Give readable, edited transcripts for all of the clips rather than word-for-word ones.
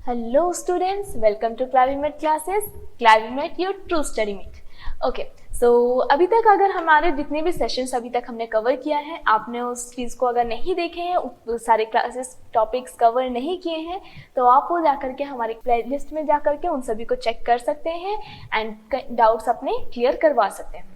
Hello students, welcome to Clavimet classes. Clavimet your true study mate. Okay, so अभी तक अगर हमारे जितने भी सेशंस अभी तक हमने कवर किया है, आपने उस चीज़ को अगर नहीं देखे हैं, सारे क्लासेस टॉपिक्स कवर नहीं किए हैं, तो आप वो जाकर के हमारे प्लेलिस्ट में जाकर के उन सभी को चेक कर सकते हैं एंड डाउट्स अपने क्लियर करवा सकते हैं।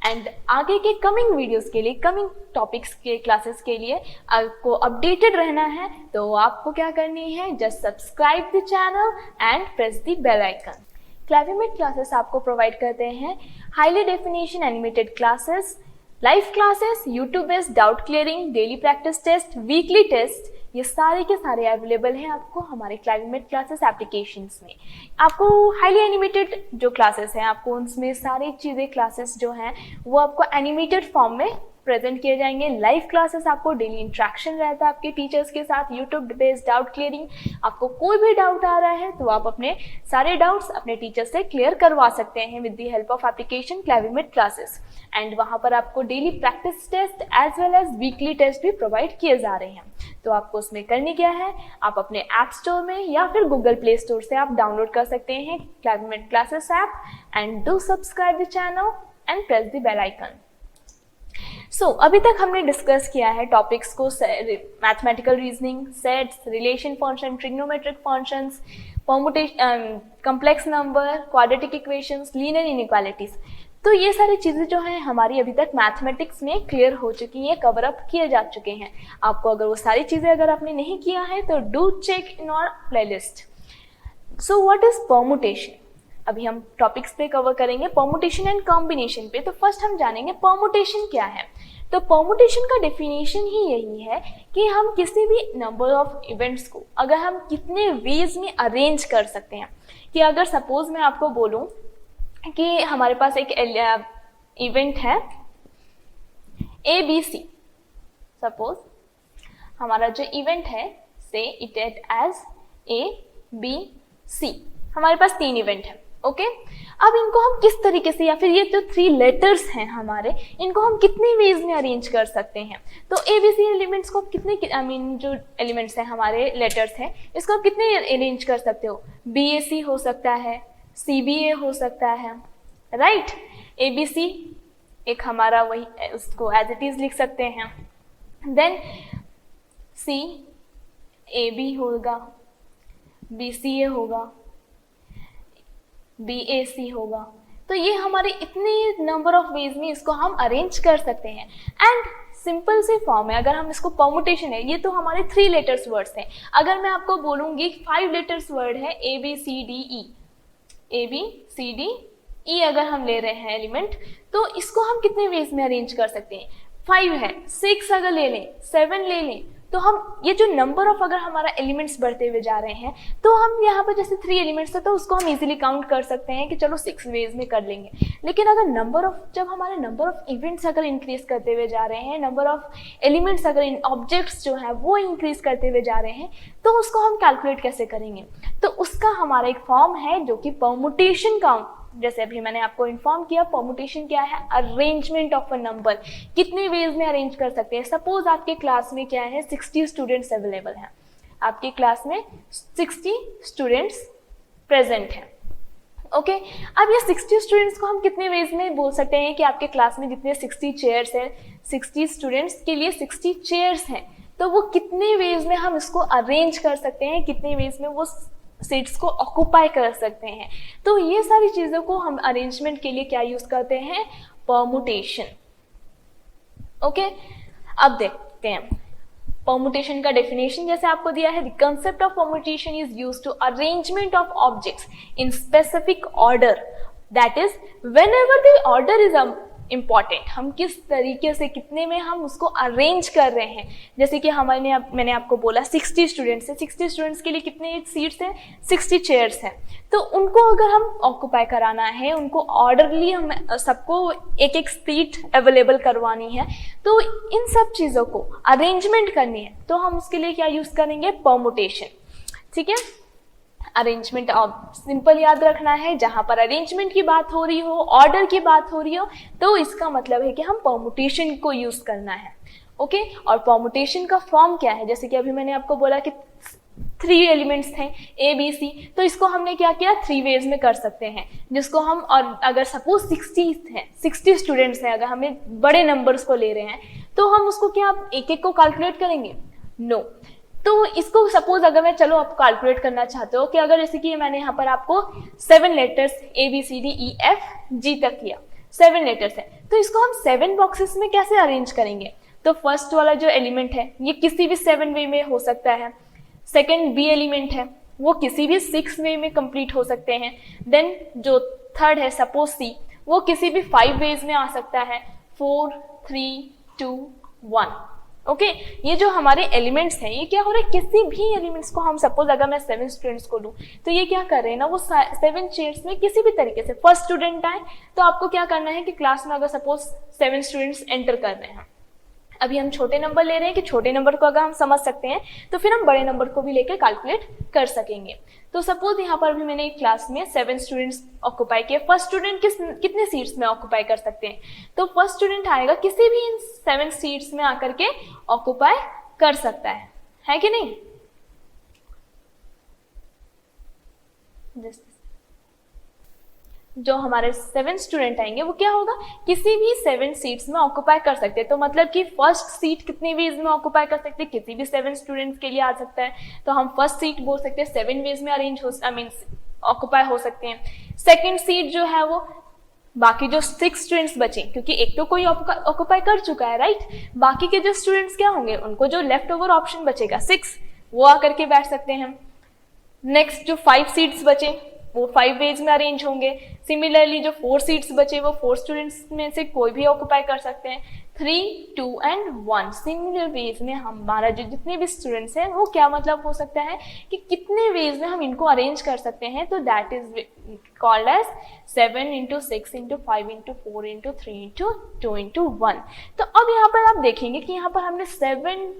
एंड आगे के कमिंग वीडियोस के लिए, कमिंग टॉपिक्स के क्लासेस के लिए आपको अपडेटेड रहना है, तो आपको क्या करनी है, just subscribe the channel and press the bell icon. Clavimate classes आपको प्रोवाइड करते हैं highly definition animated classes, live classes, YouTube based doubt clearing, daily practice test, weekly test, ये सारे के सारे अवेलेबल हैं आपको हमारे क्लाविमेट क्लासेस एप्लीकेशंस में। आपको हाईली एनिमेटेड जो क्लासेस हैं, आपको उनमें सारी चीज़ें क्लासेस जो हैं वो आपको एनिमेटेड फॉर्म में प्रेजेंट किए जाएंगे। लाइव क्लासेस आपको डेली इंट्रैक्शन रहता है आपके टीचर्स के साथ, यूट्यूब बेस्ड डाउट क्लियरिंग। आपको कोई भी डाउट आ रहा है तो आप अपने सारे डाउट्स अपने टीचर से क्लियर करवा सकते हैं with the help of application Clavimate classes. And वहाँ पर आपको daily practice test as well as weekly test भी प्रोवाइड किए जा रहे हैं। तो आपको उसमें करनी क्या है, आप अपने ऐप स्टोर में या फिर गूगल प्ले स्टोर से आप डाउनलोड कर सकते हैं Clavimate classes app and do subscribe the channel and press the bell icon. So अभी तक हमने डिस्कस किया है टॉपिक्स को, mathematical reasoning, sets, relation function, trigonometric functions, permutation, complex number, quadratic equations, linear inequalities. तो ये सारी चीज़ें जो हैं हमारी अभी तक मैथमेटिक्स में क्लियर हो चुकी हैं, कवर अप किए जा चुके हैं। आपको अगर वो सारी चीज़ें अगर आपने नहीं किया है तो do check in our playlist. So what is permutation? अभी हम टॉपिक्स पे कवर करेंगे परमुटेशन एंड कॉम्बिनेशन पे। तो फर्स्ट हम जानेंगे परमुटेशन क्या है। तो परमुटेशन का डेफिनेशन ही यही है कि हम किसी भी नंबर ऑफ इवेंट्स को अगर हम कितने वेज में अरेंज कर सकते हैं। कि अगर सपोज मैं आपको बोलूं कि हमारे पास एक इवेंट है ABC, सपोज हमारा जो इवेंट है से इट एज ABC, हमारे पास 3 इवेंट है। ओके, अब इनको हम किस तरीके से, या फिर ये जो 3 लेटर्स हैं हमारे, इनको हम कितने वेज में अरेंज कर सकते हैं। तो ABC एलिमेंट्स को कितने जो एलिमेंट्स हैं हमारे लेटर्स हैं, इसको आप कितने अरेंज कर सकते हो। BAC हो सकता है, CBA हो सकता है, राइट। ABC एक हमारा वही, उसको एज इट इज लिख सकते हैं। देन CAB होगा, BCA होगा, BAC होगा। तो ये हमारे इतने नंबर ऑफ वेज में इसको हम अरेंज कर सकते हैं। एंड सिंपल सी फॉर्म है, अगर हम इसको परमुटेशन है, ये तो हमारे 3 लेटर्स वर्ड्स हैं। अगर मैं आपको बोलूँगी 5 लेटर्स वर्ड है ABCDE, ABCDE अगर हम ले रहे हैं एलिमेंट, तो इसको हम कितने वेज में अरेंज कर सकते हैं। 5 है, 6 अगर ले लें, 7 ले लें, तो हम ये जो नंबर ऑफ अगर हमारा एलिमेंट्स बढ़ते हुए जा रहे हैं, तो हम यहाँ पर जैसे 3 एलिमेंट्स है तो उसको हम इजीली काउंट कर सकते हैं कि चलो 6 वेज में कर लेंगे। लेकिन अगर जब हमारे नंबर ऑफ इवेंट्स अगर इंक्रीज करते हुए जा रहे हैं, नंबर ऑफ एलिमेंट्स अगर इन ऑब्जेक्ट्स जो है वो इंक्रीज करते हुए जा रहे हैं, तो उसको हम कैलकुलेट कैसे करेंगे। तो उसका हमारा एक फॉर्म है जो कि परमुटेशन का, जैसे अभी मैंने आपको इन्फॉर्म किया, परमुटेशन क्या है, अरेंजमेंट ऑफ अ नंबर, कितने वेज में अरेंज कर सकते हैं। सपोज आपके क्लास में क्या है, 60 स्टूडेंट्स अवेलेबल हैं, आपके क्लास में 60 स्टूडेंट्स प्रेजेंट हैं। ओके, अब ये 60 स्टूडेंट्स को हम कितने वेज में बोल सकते हैं कि आपके क्लास में जितने 60 चेयर्स हैं, 60 स्टूडेंट्स के लिए 60 चेयर्स हैं, तो वो कितने वेज में हम इसको अरेंज कर सकते हैं, कितने वेज में वो सीट्स को ऑक्यूपाई कर सकते हैं। तो ये सारी चीज़ों को हम अरेंजमेंट के लिए क्या यूज करते हैं, परमुटेशन। ओके, अब देखते हैं परमुटेशन का डेफिनेशन। जैसे आपको दिया है, the concept of permutation is used to arrangement of objects in specific order, that is whenever the order is important, हम किस तरीके से कितने में हम उसको अरेंज कर रहे हैं। जैसे कि मैंने आपको बोला 60 स्टूडेंट्स हैं, 60 स्टूडेंट्स के लिए कितने सीट्स हैं, 60 चेयर्स हैं। तो उनको अगर हम ऑक्यूपाई कराना है, उनको ऑर्डरली हम सबको एक एक सीट अवेलेबल करवानी है, तो इन सब चीज़ों को अरेंजमेंट करनी है, तो हम उसके लिए क्या यूज़ करेंगे, परमुटेशन। ठीक है, अरेंजमेंट सिंपल याद रखना है, जहां पर अरेंजमेंट की बात हो रही हो, ऑर्डर की बात हो रही हो, तो इसका मतलब है कि हम परमुटेशन को यूज करना है। ओके, और परमुटेशन का फॉर्म क्या है, जैसे कि अभी मैंने आपको बोला कि 3 एलिमेंट्स थे ए बी सी, तो इसको हमने क्या किया 3 वेज में कर सकते हैं, जिसको हम, और अगर सपोज 60 स्टूडेंट्स हैं, अगर हमें बड़े नंबर्स को ले रहे हैं तो हम उसको क्या एक एक को कैलकुलेट करेंगे? नो। तो इसको सपोज अगर मैं, चलो आप कैलकुलेट करना चाहते हो कि अगर जैसे कि मैंने यहाँ पर आपको 7 letters A B C D E F G तक किया, 7 लेटर्स है, तो इसको हम 7 बॉक्सेस में कैसे अरेंज करेंगे? तो फर्स्ट वाला जो एलिमेंट है ये किसी भी 7 वे में हो सकता है, सेकेंड बी एलिमेंट है वो किसी भी 6 वे में कंप्लीट हो सकते हैं, देन जो थर्ड है सपोज सी, वो किसी भी 5 वेज में आ सकता है, 4 3 2 1। ओके, ये जो हमारे एलिमेंट्स हैं ये क्या हो रहा है, किसी भी एलिमेंट्स को हम सपोज अगर मैं 7 स्टूडेंट्स को लूँ तो ये क्या कर रहे हैं ना, वो 7 चेयर्स में किसी भी तरीके से फर्स्ट स्टूडेंट आए तो आपको क्या करना है कि क्लास में अगर सपोज 7 स्टूडेंट्स एंटर कर रहे हैं, अभी हम छोटे नंबर ले रहे हैं कि छोटे नंबर को अगर हम समझ सकते हैं तो फिर हम बड़े नंबर को भी लेकर कैलकुलेट कर सकेंगे। तो सपोज यहाँ पर भी मैंने एक क्लास में 7 स्टूडेंट्स ऑक्यूपाई किए, फर्स्ट स्टूडेंट कितने सीट्स में ऑक्यूपाई कर सकते हैं? तो फर्स्ट स्टूडेंट आएगा किसी भी इन 7 सीट्स में आकर के ऑक्यूपाई कर सकता है कि नहीं? जो हमारे 7 स्टूडेंट आएंगे वो क्या होगा, किसी भी 7 सीट्स में ऑक्यूपाई कर सकते हैं। तो मतलब कि फर्स्ट सीट कितने वेज में ऑक्यूपाई कर सकते हैं, किसी भी 7 स्टूडेंट्स के लिए आ सकता है, तो हम फर्स्ट सीट बोल सकते हैं 7 वेज में अरेंज हो, ऑक्यूपाई हो सकते हैं। सेकेंड सीट जो है वो बाकी जो 6 स्टूडेंट्स बचे, क्योंकि एक तो कोई ऑक्यूपाई कर चुका है राइट, बाकी के जो स्टूडेंट्स क्या होंगे, उनको जो लेफ्ट ओवर ऑप्शन बचेगा 6, वो आकर के बैठ सकते हैं। नेक्स्ट जो 5 सीट्स बचे वो 5 वेज में अरेंज होंगे। सिमिलरली जो 4 सीट्स बचे वो 4 स्टूडेंट्स में से कोई भी ऑक्यूपाई कर सकते हैं। 3 2 एंड 1 सिमिलर वेज में हमारा जो जितने भी स्टूडेंट्स हैं वो क्या मतलब हो सकता है कि कितने वेज में हम इनको अरेंज कर सकते हैं, तो that is called as 7 into 6 into 5 into 4 into 3 into 2 into 1। तो अब यहाँ पर आप देखेंगे कि यहाँ पर हमने 7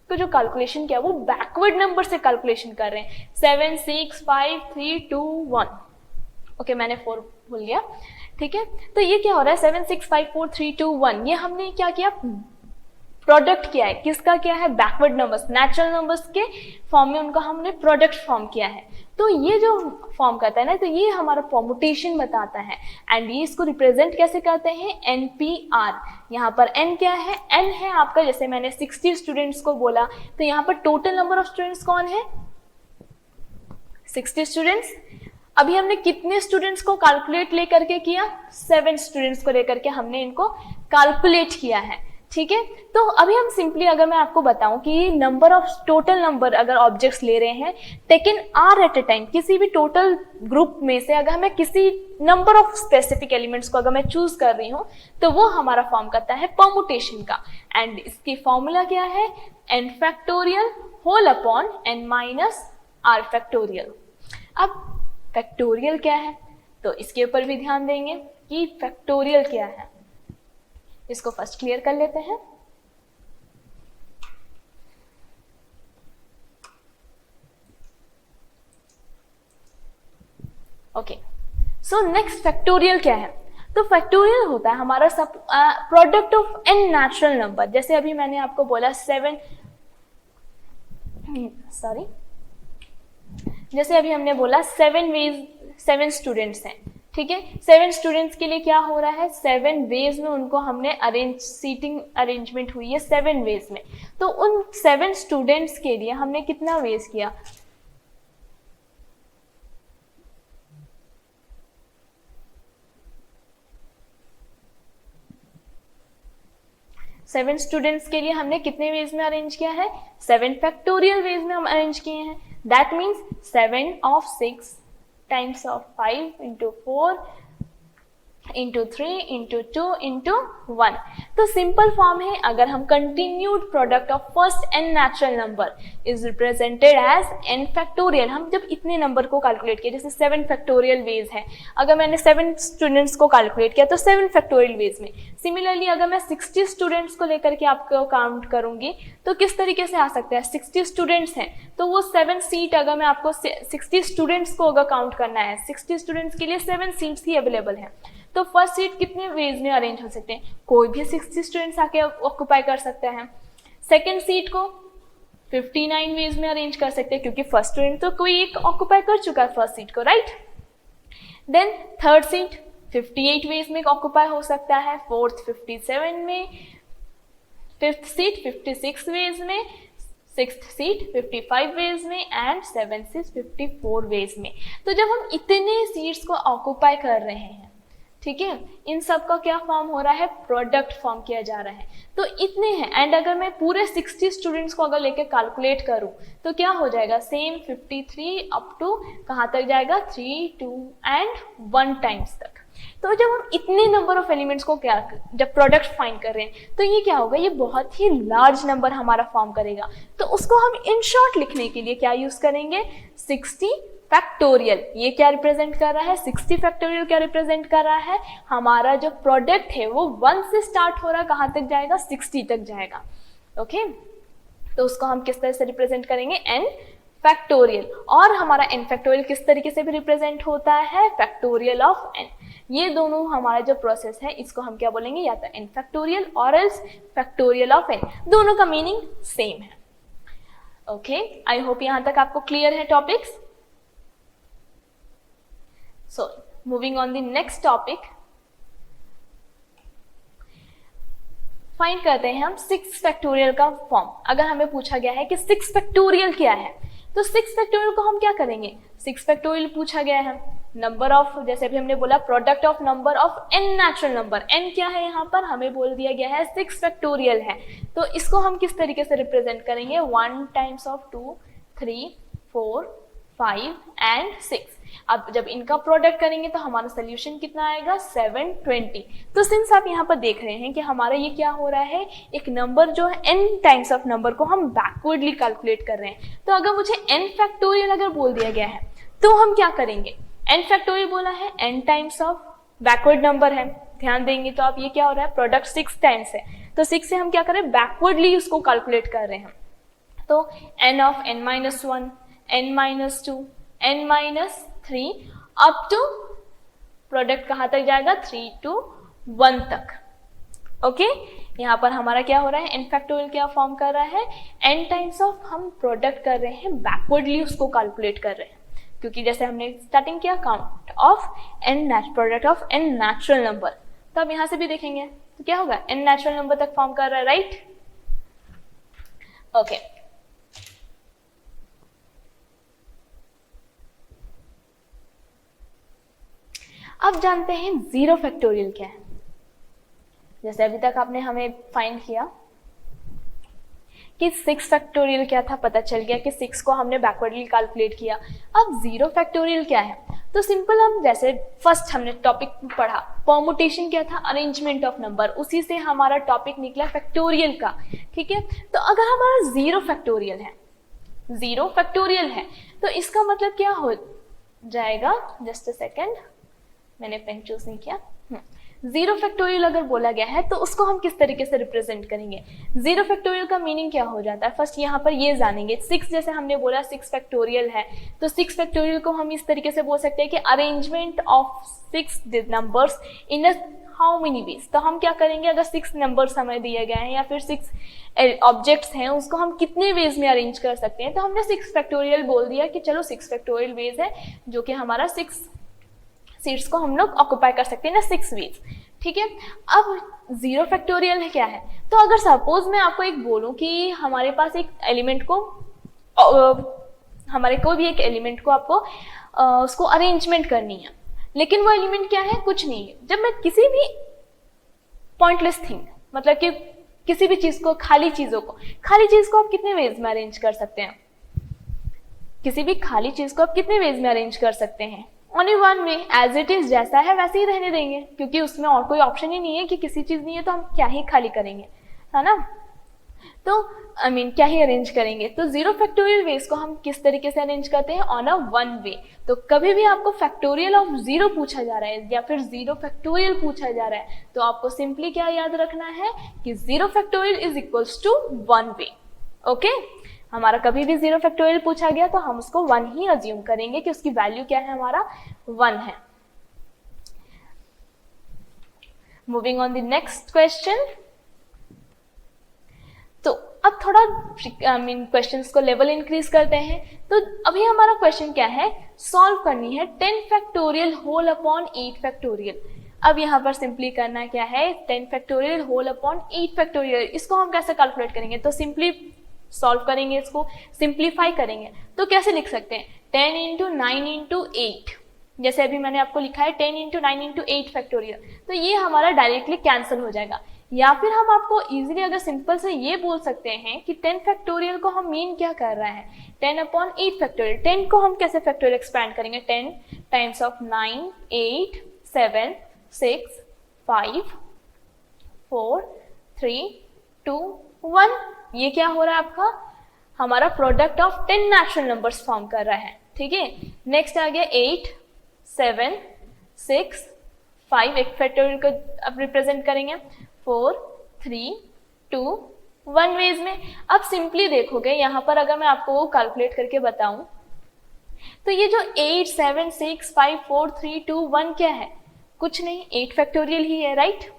को जो कैलकुलेशन किया वो बैकवर्ड नंबर से कैलकुलेशन कर रहे हैं, 7 6 5 3 2 1। ओके, मैंने 4 भूल गया, ठीक है। तो ये क्या हो रहा है, 7 6 5 4 3 2 1, ये हमने क्या किया, प्रोडक्ट किया है। किसका किया है, बैकवर्ड नंबर्स, नेचुरल नंबर्स के फॉर्म में उनका हमने प्रोडक्ट फॉर्म किया है। तो ये जो फॉर्म करता है ना, तो ये हमारा परमुटेशन बताता है एंड ये इसको रिप्रेजेंट कैसे करते हैं, NPR। यहाँ पर n क्या है, n है आपका, जैसे मैंने 60 स्टूडेंट्स को बोला तो यहाँ पर टोटल नंबर ऑफ स्टूडेंट्स कौन है, 60 स्टूडेंट्स। अभी हमने कितने स्टूडेंट्स को कैलकुलेट लेकर के किया, 7 स्टूडेंट्स को लेकर के हमने इनको कैलकुलेट किया है, ठीक है। तो अभी हम सिंपली अगर मैं आपको बताऊं कि नंबर ऑफ टोटल नंबर अगर ऑब्जेक्ट्स ले रहे हैं taken are at a time, किसी भी टोटल ग्रुप में से अगर मैं किसी नंबर ऑफ स्पेसिफिक एलिमेंट्स को अगर मैं चूज कर रही हूं तो वो हमारा फॉर्म करता है परमुटेशन का। एंड इसकी फॉर्मूला क्या है, n factorial whole upon n minus r factorial. अब फैक्टोरियल क्या है, तो इसके ऊपर भी ध्यान देंगे कि फैक्टोरियल क्या है। इसको फर्स्ट क्लियर कर लेते हैं। ओके, सो नेक्स्ट फैक्टोरियल क्या है, तो फैक्टोरियल होता है हमारा सब product of n natural number. जैसे अभी मैंने आपको बोला जैसे अभी हमने बोला 7 स्टूडेंट्स हैं, ठीक है। 7 स्टूडेंट्स के लिए क्या हो रहा है, 7 वेज में उनको हमने सीटिंग अरेंजमेंट हुई है 7 वेज में। तो उन 7 स्टूडेंट्स के लिए हमने कितना वेज किया, 7 स्टूडेंट्स के लिए हमने कितने वेज में अरेंज किया है, 7 फैक्टोरियल वेज में हम अरेंज किए हैं। That means 7 of 6 times of 5 into 4 into 3 into 2 into 1। तो सिंपल फॉर्म है, अगर हम continued product of first n natural number is represented as n factorial. हम जब इतने नंबर को कैलकुलेट किया, जैसे 7 फैक्टोरियल वेज है, अगर मैंने 7 स्टूडेंट्स को कैलकुलेट किया तो 7 फैक्टोरियल वेज में। सिमिलरली अगर मैं 60 स्टूडेंट्स को लेकर के आपको काउंट करूंगी तो किस तरीके से आ सकता है, 60 स्टूडेंट्स हैं तो वो 7 सीट, अगर मैं आपको 60 स्टूडेंट्स को अगर काउंट करना है, 60 स्टूडेंट्स के लिए 7 सीट्स ही अवेलेबल है। तो फर्स्ट सीट कितने वेज में अरेंज हो सकते हैं, कोई भी 60 स्टूडेंट्स आके ऑक्यूपाई कर सकते हैं। सेकंड सीट को 59 वेज में अरेंज कर सकते हैं, क्योंकि फर्स्ट स्टूडेंट तो कोई एक ऑक्यूपाई कर चुका है फर्स्ट सीट को, right. Then third seat 58 ways में ऑक्यूपाई हो सकता है, फोर्थ 57 में, फिफ्थ सीट 56 वेज में, सिक्स्थ सीट 55 वेज में एंड सेवेंथ सीट 54 वेज में। तो जब हम इतने सीट्स को ऑक्यूपाई कर रहे हैं, ठीक है, इन सब का क्या फॉर्म हो रहा है, प्रोडक्ट फॉर्म किया जा रहा है। तो इतने हैं, एंड अगर मैं पूरे 60 स्टूडेंट्स को अगर लेके कैलकुलेट करूं तो क्या हो जाएगा, सेम 53 अप टू कहाँ तक जाएगा, 3, 2 एंड 1 टाइम्स तक। तो जब हम इतने नंबर ऑफ एलिमेंट्स को क्या जब प्रोडक्ट फाइंड कर रहे हैं तो ये क्या होगा, ये बहुत ही लार्ज नंबर हमारा फॉर्म करेगा। तो उसको हम इन शॉर्ट लिखने के लिए क्या यूज करेंगे, 60 फैक्टोरियल। ये क्या रिप्रेजेंट कर रहा है, 60 फैक्टोरियल क्या रिप्रेजेंट कर रहा है, हमारा जो प्रोडक्ट है वो 1 से स्टार्ट हो रहा है, कहाँ तक जाएगा, 60 तक जाएगा। ओके, तो उसको हम किस तरह से रिप्रेजेंट करेंगे, n फैक्टोरियल। और हमारा n फैक्टोरियल किस तरीके से भी रिप्रेजेंट होता है, फैक्टोरियल ऑफ n। ये दोनों हमारा जो प्रोसेस है इसको हम क्या बोलेंगे, या तो n फैक्टोरियल और एल्स फैक्टोरियल ऑफ n। दोनों का मीनिंग सेम है। ओके, आई होप यहां तक आपको क्लियर है topics. So, moving on the next topic, find करते हैं हम 6 फैक्टोरियल का फॉर्म। अगर हमें पूछा गया है कि 6 फैक्टोरियल क्या है, तो 6 फैक्टोरियल को हम क्या करेंगे, 6 फैक्टोरियल पूछा गया है, नंबर ऑफ, जैसे अभी हमने बोला product of number of n natural number. n क्या है, यहाँ पर हमें बोल दिया गया है 6 फैक्टोरियल है, तो इसको हम किस तरीके से रिप्रेजेंट करेंगे, 1 टाइम्स ऑफ 2, 3, 4, 5 एंड 6। अब जब इनका प्रोडक्ट करेंगे तो हमारा सोल्यूशन कितना आएगा, 720। तो सिंस आप यहाँ पर देख रहे हैं कि हमारा ये क्या हो रहा है, एक नंबर जो है n टाइम्स ऑफ नंबर को हम बैकवर्डली कैलकुलेट कर रहे हैं। तो अगर मुझे n फैक्टोरियल अगर बोल दिया गया है तो हम क्या करेंगे, n फैक्टोरियल बोला है, n times of backward number है, ध्यान देंगे तो आप ये क्या हो रहा है, प्रोडक्ट 6 टाइम्स है, तो 6 से हम क्या करें, बैकवर्डली उसको कैलकुलेट कर रहे हैं। तो n of n-1, n-2, n-3 up to product कहाँ तक जाएगा, 3 to 1 तक। ओके, यहाँ पर हमारा क्या हो रहा है, n फैक्टोरियल क्या फॉर्म कर रहा है, n टाइम्स ऑफ हम प्रोडक्ट कर रहे हैं, बैकवर्डली उसको कैलकुलेट कर रहे हैं, क्योंकि जैसे हमने स्टार्टिंग किया count of n product of n natural number, तो अब यहाँ से भी देखेंगे तो क्या होगा, n नेचुरल नंबर तक फॉर्म कर रहा है, राइट। ओके, अब जानते हैं 0 फैक्टोरियल क्या है। जैसे अभी तक आपने हमें फाइंड किया कि 6 फैक्टोरियल क्या था, पता चल गया कि 6 को हमने बैकवर्डली कैलकुलेट किया। अब 0 फैक्टोरियल क्या है, तो सिंपल हम जैसे फर्स्ट हमने टॉपिक पढ़ा, परमुटेशन क्या था, अरेंजमेंट ऑफ नंबर, उसी से हमारा टॉपिक निकला फैक्टोरियल का, ठीक है। तो अगर हमारा 0 फैक्टोरियल है, 0 फैक्टोरियल है, तो इसका मतलब क्या हो जाएगा, जस्ट अ सेकेंड, मैंने पेन चूज नहीं किया। 0 फैक्टोरियल अगर बोला गया है तो उसको हम किस तरीके से रिप्रेजेंट करेंगे, 0 फैक्टोरियल का मीनिंग क्या हो जाता है, फर्स्ट यहाँ पर ये जानेंगे। 6 जैसे हमने बोला 6 फैक्टोरियल है, तो 6 फैक्टोरियल को हम इस तरीके से बोल सकते हैं कि arrangement of 6 numbers in how many ways. तो हम क्या करेंगे, अगर 6 नंबर्स हमें दिए गए हैं या फिर 6 ऑब्जेक्ट्स हैं, उसको हम कितने वेज में अरेंज कर सकते हैं, तो हमने 6 फैक्टोरियल बोल दिया कि चलो 6 फैक्टोरियल वेज है, जो कि हमारा 6 सीट्स को हम लोग ऑक्यूपाई कर सकते हैं ना 6 वेज, ठीक है। अब 0 फैक्टोरियल है क्या है, तो अगर सपोज मैं आपको एक बोलूं कि हमारे पास एक एलिमेंट को हमारे कोई भी एक एलिमेंट को आपको उसको अरेंजमेंट करनी है, लेकिन वो एलिमेंट क्या है, कुछ नहीं है। जब मैं किसी भी पॉइंटलेस थिंग, मतलब कि किसी भी चीज को, खाली चीज को आप कितने वेज में अरेंज कर सकते हैं, किसी भी खाली चीज को आप कितने वेज में अरेंज कर सकते हैं, only one way, as it is, जैसा है वैसे ही रहने देंगे, क्योंकि उसमें और कोई ऑप्शन ही नहीं है कि किसी चीज नहीं है तो हम क्या ही खाली करेंगे, है ना। तो क्या ही अरेंज करेंगे। तो 0 फैक्टोरियल वेज को हम किस तरीके से अरेंज करते हैं, ऑन अ 1 वे। तो कभी भी आपको फैक्टोरियल ऑफ 0 पूछा जा रहा है या फिर 0 फैक्टोरियल पूछा जा रहा है, तो आपको सिंपली क्या याद रखना है कि 0 factorial is equals to 1 way. Okay, हमारा कभी भी 0 फैक्टोरियल पूछा गया तो हम उसको 1 ही अज्यूम करेंगे कि उसकी वैल्यू क्या है, हमारा 1 है। Moving on the next question. तो अब थोड़ा क्वेश्चंस को लेवल इंक्रीज करते हैं। तो अभी हमारा क्वेश्चन क्या है, सॉल्व करनी है 10 फैक्टोरियल होल अपॉन 8 फैक्टोरियल। अब यहाँ पर सिंपली करना क्या है, 10 फैक्टोरियल होल अपॉन 8 फैक्टोरियल, इसको हम कैसे कैलकुलेट करेंगे, तो सिंपली सॉल्व करेंगे, इसको सिंप्लीफाई करेंगे। तो कैसे लिख सकते हैं, 10 इंटू 9 इंटू 8, जैसे अभी मैंने आपको लिखा है 10 इंटू 9 इंटू 8 फैक्टोरियल, तो ये हमारा डायरेक्टली कैंसिल हो जाएगा। या फिर हम आपको इजीली अगर सिंपल से ये बोल सकते हैं कि 10 फैक्टोरियल को हम मीन क्या कर रहे हैं, 10 अपॉन 8 फैक्टोरियल। 10 को हम कैसे फैक्टोरियल एक्सपैंड करेंगे, 10 टाइम्स ऑफ 9, 8, 7, 6, 5, 4, 3, 2, 1, ये क्या हो रहा है आपका, हमारा product of 10 natural numbers form कर रहा है। ठीक है, नेक्स्ट आ गया 8, 7, 6, 5, एक फैक्टोरियल को अब रिप्रेजेंट करेंगे, 4, 3, 2, 1 वेज में। अब सिंपली देखोगे यहाँ पर अगर मैं आपको वो कैलकुलेट करके बताऊं, तो ये जो 8, 7, 6, 5, 4, 3, 2, 1 क्या है, कुछ नहीं, 8 फैक्टोरियल ही है, राइट।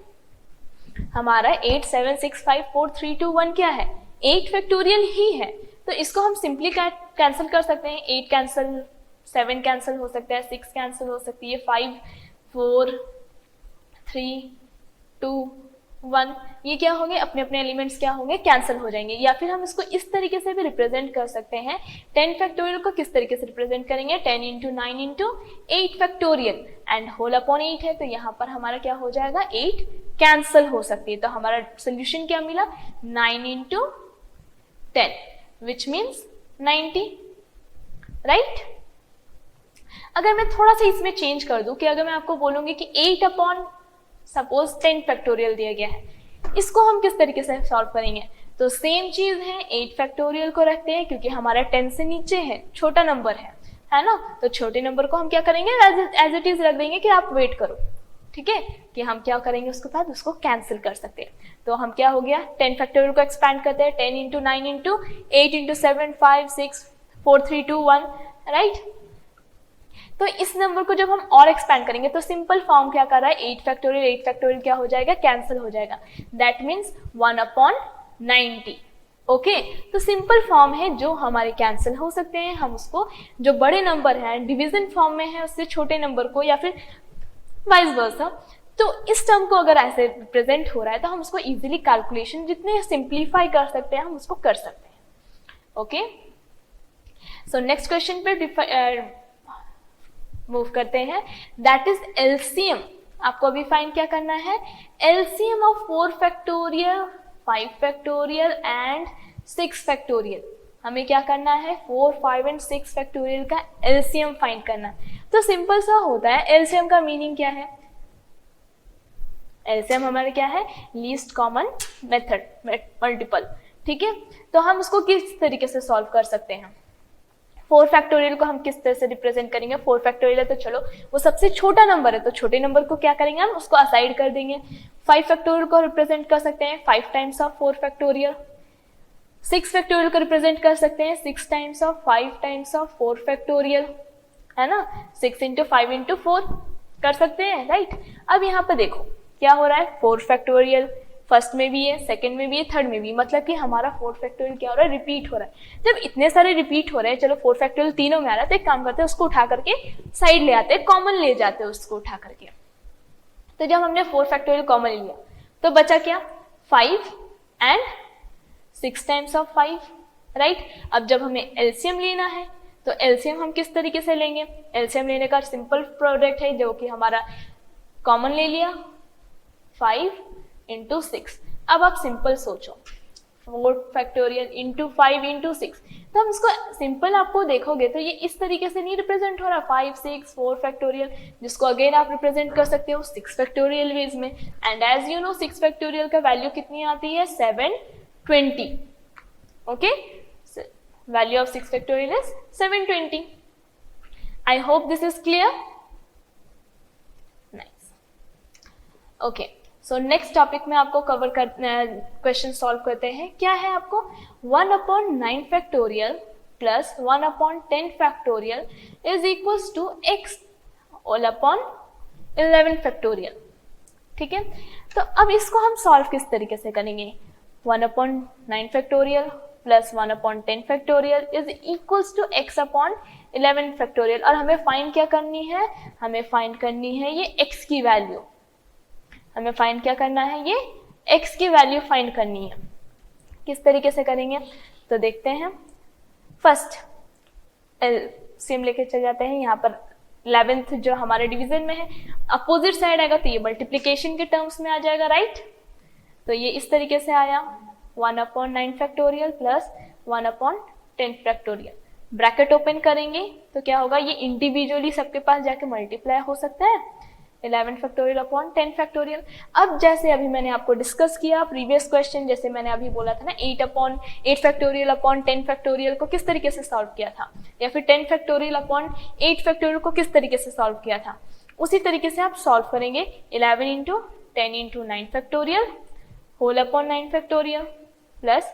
हमारा 8, 7, 6, 5, 4, 3, 2, 1 क्या है, 8 फैक्टोरियल ही है। तो इसको हम सिंपली कैंसिल कर सकते हैं, 8 कैंसिल, 7 कैंसिल हो सकता है, 6 कैंसिल हो सकती है, 5, 4, 3, 2, 1, ये क्या होंगे, अपने अपने एलिमेंट्स क्या होंगे, कैंसिल हो जाएंगे। या फिर हम इसको इस तरीके से भी रिप्रेजेंट कर सकते हैं, 10 फैक्टोरियल को किस तरीके से रिप्रेजेंट करेंगे, 10 into 9 into 8 factorial and whole upon 8 है, तो यहाँ पर हमारा क्या हो जाएगा, 8 कैंसिल हो सकती है। तो हमारा सोल्यूशन क्या मिला, 9 इंटू 10 विच मीन्स 90, राइट। अगर मैं थोड़ा सा इसमें चेंज कर दूं कि अगर मैं आपको बोलूंगी कि 8 अपॉन सपोज 10 फैक्टोरियल दिया गया है, इसको हम किस तरीके से सॉल्व करेंगे, तो सेम चीज है, 8 फैक्टोरियल को रखते हैं क्योंकि हमारा 10 से नीचे है, छोटा नंबर है ना, तो छोटे नंबर को हम क्या करेंगे, एज इट इज रख देंगे कि आप वेट करो। ठीक है, कि हम क्या करेंगे उसके बाद उसको कैंसिल कर सकते हैं। तो हम क्या हो गया, 10 फैक्टोरियल को एक्सपैंड करते हैं, 10 इंटू 9 इंटू 8 इंटू 7, 5, 6, 4, 3, 2, 1, राइट। तो इस नंबर को जब हम और एक्सपैंड करेंगे तो सिंपल फॉर्म क्या कर रहा है, 8 फैक्टोरियल क्या हो जाएगा, कैंसिल हो जाएगा, दैट मीन्स 1 अपॉन 90। ओके, तो सिंपल फॉर्म है जो हमारे कैंसिल हो सकते हैं, हम उसको जो बड़े नंबर हैं डिवीजन फॉर्म में है उससे छोटे नंबर को, या फिर वाइस वर्सा, तो इस टर्म को अगर ऐसे रिप्रेजेंट हो रहा है तो हम उसको इजीली कैलकुलेशन जितने सिंप्लीफाई कर सकते हैं हम उसको कर सकते हैं। ओके, सो नेक्स्ट क्वेश्चन पे मूव करते हैं, दैट इज एलसीएम। आपको अभी फाइंड क्या करना है, LCM of 4 factorial, 5 factorial and 6 factorial. हमें क्या करना है, 4, 5 एंड 6 फैक्टोरियल का एलसीएम फाइंड करना है। तो सिंपल सा होता है, एलसीएम का मीनिंग क्या है, एलसीएम हमारे क्या है, लीस्ट कॉमन मेथड मल्टीपल। ठीक है, तो हम उसको किस तरीके से सॉल्व कर सकते हैं, 4 फैक्टोरियल को हम किस तरह से रिप्रेजेंट करेंगे, 4 फैक्टोरियल है तो चलो वो सबसे छोटा नंबर है, तो छोटे नंबर को क्या करेंगे हम, उसको असाइड कर देंगे। 5 फैक्टोरियल को रिप्रेजेंट कर सकते हैं 5 टाइम्स ऑफ 4 फैक्टोरियल, 6 फैक्टोरियल को रिप्रेजेंट कर सकते हैं 6 times of 5 times of 4 factorial, है ना, 6 इंटू 5 इंटू 4 कर सकते हैं, राइट। अब यहाँ पर देखो क्या हो रहा है, 4 फैक्टोरियल फर्स्ट में भी है, सेकंड में भी है, थर्ड में भी, मतलब कि हमारा 4 फैक्टोरियल क्या हो रहा है, रिपीट हो रहा है। जब इतने सारे रिपीट हो रहे हैं, चलो 4 फैक्टोरियल तीनों में आ रहा है, तो एक काम करते हैं उसको उठा करके साइड ले आते हैं, कॉमन ले जाते हैं उसको उठा करके। तो जब हमने 4 फैक्टोरियल कॉमन लिया तो बचा क्या, 5 एंड 6 टाइम्स ऑफ 5, राइट। अब जब हमें एलसीएम लेना है तो एलसीएम हम किस तरीके से लेंगे, एलसीएम लेने का सिंपल प्रोडक्ट है जो कि हमारा कॉमन ले लिया, 5 इंटू 6। अब आप सिंपल सोचो, 4 फैक्टोरियल इंटू 5 इंटू 6, तो हम इसको सिंपल आपको देखोगे तो ये इस तरीके से नहीं रिप्रेजेंट हो रहा, 5, 6, 4 फैक्टोरियल, जिसको अगेन आप रिप्रेजेंट कर सकते हो 6 फैक्टोरियल वेज में। And as you know 6 factorial का वैल्यू कितनी आती है, 720। Okay, value of 6 factorial is 720। I hope this is clear, nice. Okay, so next topic में आपको कवर कर क्वेश्चन सॉल्व करते हैं। क्या है आपको, 1 upon 9 factorial plus 1 upon 10 factorial is equals to x all upon 11 factorial. ठीक है, तो अब इसको हम सॉल्व किस तरीके से करेंगे, 1/9 factorial plus 1/10 factorial is equals to x upon 11 factorial. और हमें फाइंड क्या करनी है, हमें फाइंड करनी है ये x की वैल्यू, हमें फाइंड क्या करना है, ये x की वैल्यू फाइंड करनी है। किस तरीके से करेंगे तो देखते हैं। फर्स्ट सेम लेके चल जाते हैं। यहाँ पर 11th जो हमारे डिवीजन में है अपोजिट साइड आएगा तो ये मल्टीप्लीकेशन के टर्म्स में आ जाएगा, राइट। तो ये इस तरीके से आया 1/9 factorial plus 1/10 factorial. Bracket open करेंगे तो क्या होगा, ये इंडिविजुअली सबके पास जाके मल्टीप्लाई हो सकता है 11 फैक्टोरियल अपॉन 10 फैक्टोरियल। अब जैसे अभी मैंने आपको डिस्कस किया प्रीवियस क्वेश्चन, जैसे मैंने अभी बोला था ना 8 फैक्टोरियल अपॉन 10 फैक्टोरियल को किस तरीके से सॉल्व किया था, या फिर 10 फैक्टोरियल अपॉन 8 फैक्टोरियल को किस तरीके से सॉल्व किया था, उसी तरीके से आप सॉल्व करेंगे। 11 into 10 into 9 factorial whole upon 9 factorial plus